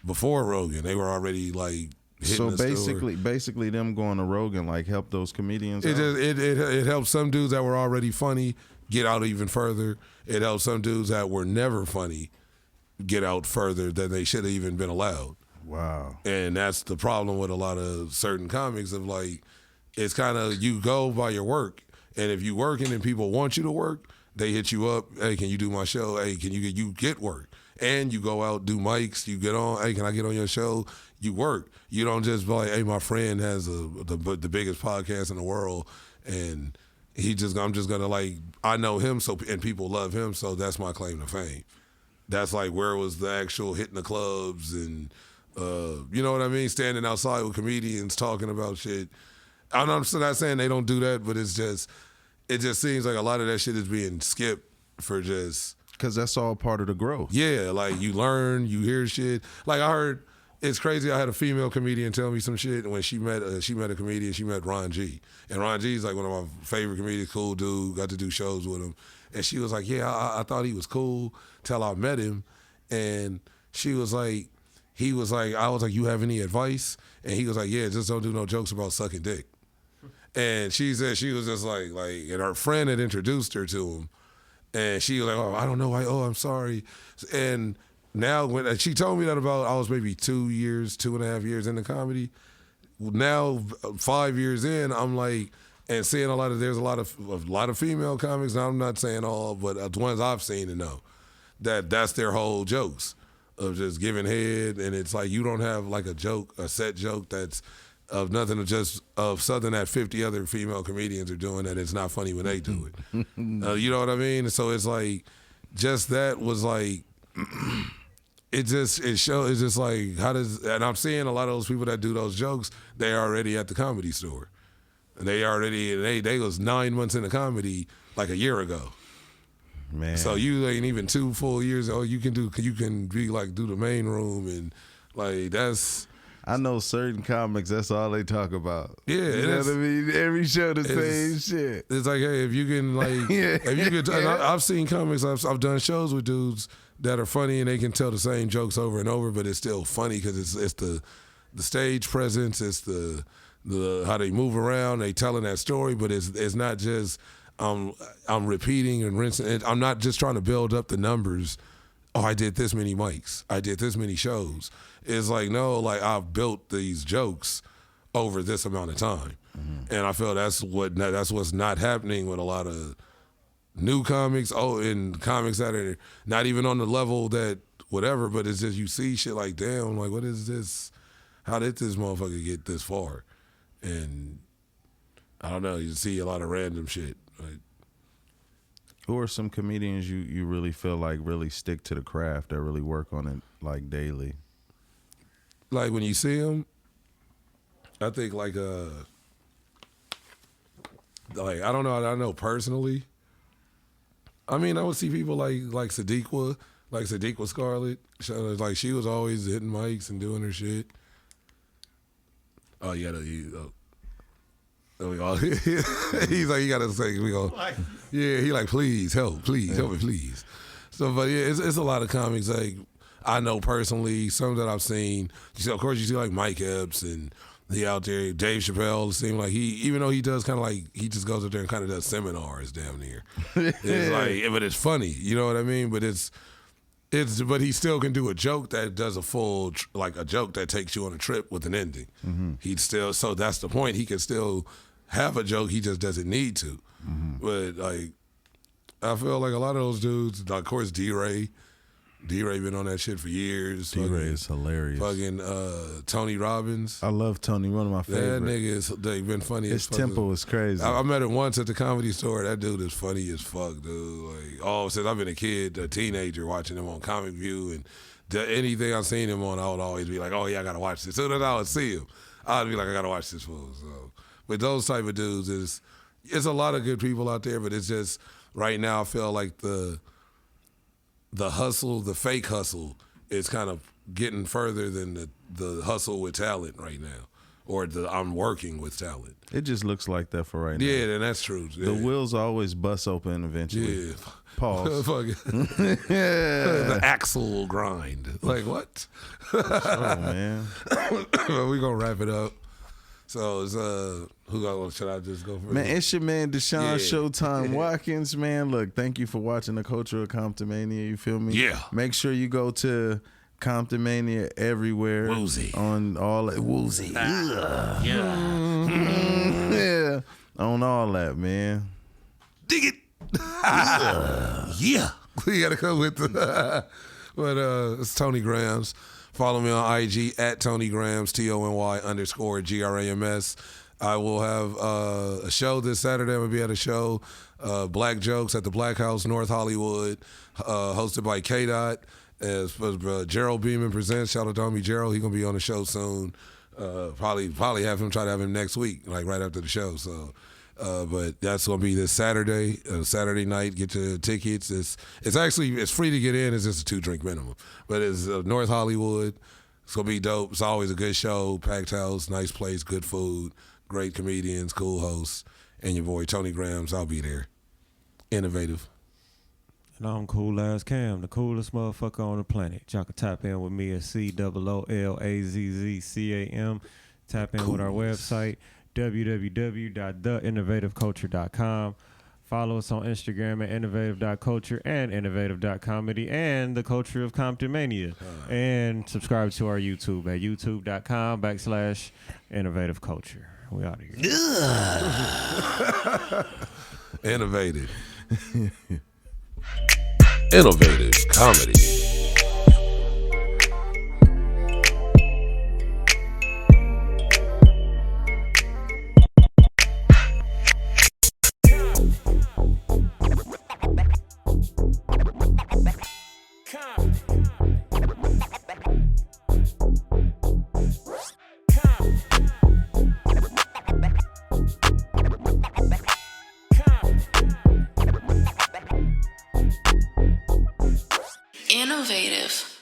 before Rogan. They were already like hitting so basically them going to Rogan like helped those comedians out? It helped some dudes that were already funny get out even further. It helped some dudes that were never funny get out further than they should have even been allowed. Wow. And that's the problem with a lot of certain comics of like, it's kind of, you go by your work, and if you working and people want you to work, they hit you up, hey, can you do my show? Hey, can you get work? And you go out, do mics, you get on, hey, can I get on your show? You work. You don't just be like, hey, my friend has the biggest podcast in the world, and I'm just gonna like, I know him, so, and people love him, so that's my claim to fame. That's like, where was the actual hitting the clubs and, you know what I mean? Standing outside with comedians talking about shit. I'm not saying they don't do that, but it just seems like a lot of that shit is being skipped for just. Because that's all part of the growth. Yeah, like you learn, you hear shit. Like I heard, it's crazy. I had a female comedian tell me some shit, and when she met a comedian, she met Ron G. And Ron G is like one of my favorite comedians, cool dude, got to do shows with him. And she was like, yeah, I thought he was cool till I met him. And she was like, I was like, you have any advice? And he was like, yeah, just don't do no jokes about sucking dick. And she said she was just like, and her friend had introduced her to him. And she was like, oh, I don't know why, I'm sorry. And now when she told me that about, I was maybe 2.5 years into comedy. Now, 5 years in, I'm like, and seeing there's a lot of female comics. Now I'm not saying all, but the ones I've seen and know that's their whole jokes of just giving head, and it's like you don't have like a set joke that's of nothing of something that 50 other female comedians are doing that it's not funny when they do it. You know what I mean? So it's like just that was like it's just like and I'm seeing a lot of those people that do those jokes, they're already at the Comedy Store. They was 9 months into comedy like a year ago. Man. So you ain't even 2 full years. Oh, you can be like do the main room, and like that's. I know certain comics, that's all they talk about. Yeah, you know what I mean. Every show the same shit. It's like, hey, if you can like, if you could. I've seen comics. I've done shows with dudes that are funny and they can tell the same jokes over and over, but it's still funny because it's the stage presence, it's the how they move around, they telling that story, but it's not just I'm repeating and rinsing. I'm not just trying to build up the numbers. Oh, I did this many mics. I did this many shows. It's like, no, like I've built these jokes over this amount of time. Mm-hmm. And I feel that's what's not happening with a lot of new comics. Oh, and comics that are not even on the level that whatever, but it's just you see shit like, damn, like what is this? How did this motherfucker get this far? And I don't know, you see a lot of random shit. Like, who are some comedians you really feel like really stick to the craft, that really work on it like daily? Like when you see them, I think like I don't know, I know personally. I mean, I would see people like Sadiqa Scarlett. Like she was always hitting mics and doing her shit. Oh yeah, he's like, you gotta say, we go. Yeah, he like, please help me, please. So, but yeah, it's a lot of comics like I know personally, some that I've seen. Of course, you see like Mike Epps and he out there. Dave Chappelle seemed like even though he does kind of like, he just goes up there and kind of does seminars down there. It's like, but it's funny, you know what I mean? But but he still can do a joke that does a full, like a joke that takes you on a trip with an ending. Mm-hmm. So that's the point. He can still have a joke, he just doesn't need to. Mm-hmm. But like, I feel like a lot of those dudes, like, of course, D-Ray D-Ray been on that shit for years. D-Ray is hilarious. Fucking Tony Robbins. I love Tony, one of my favorites. That nigga they've been funny His as fuck. tempo is crazy. I met him once at the Comedy Store. That dude is funny as fuck, dude. Like, since I've been a teenager, watching him on Comic View and anything I've seen him on, I would always be like, oh yeah, I gotta watch this. As soon as I would see him, I'd be like, I gotta watch this fool. So, with those type of dudes, it's a lot of good people out there, but it's just right now I feel like the hustle, the fake hustle, is kind of getting further than the hustle with talent right now, or I'm working with talent. It just looks like that for right now. Yeah, and that's true. Yeah. The wheels always bust open eventually. Yeah. Pause. The axle grind. Like what? Oh man. We gonna wrap it up. So it's should I just go for Man, it? it's your man Deshaun Yeah. Showtime Watkins, man. Look, thank you for watching the Culture of Comptonmania. You feel me? Yeah. Make sure you go to Comptonmania everywhere. Woozy. On all that. Woozy. Yeah. Yeah. On all that, man. Dig it. Yeah. We gotta come with the but it's Tony Grams. Follow me on IG at Tony Grams, TONY_GRAMS. I will have a show this Saturday. I'm gonna be at a show, Black Jokes at the Black House, North Hollywood, hosted by K-Dot. As Gerald Beeman presents. Shout out to homie Gerald. He's gonna be on the show soon. Probably try to have him next week, like right after the show. So, but that's gonna be this Saturday, Saturday night. Get your tickets. It's free to get in. It's just a 2-drink minimum. But it's North Hollywood. It's gonna be dope. It's always a good show. Packed house, nice place, good food, great comedians, cool hosts, and your boy Tony Grams. I'll be there. Innovative. And I'm Cool Ass Cam, the coolest motherfucker on the planet. Y'all can tap in with me at COOLAZZCAM. Tap in with our website, www.theinnovativeculture.com. Follow us on Instagram at innovative.culture and innovative.comedy and the Culture of Comptonmania. And subscribe to our YouTube at youtube.com/innovativeculture. We out of here. Innovative. Innovative comedy. Innovative.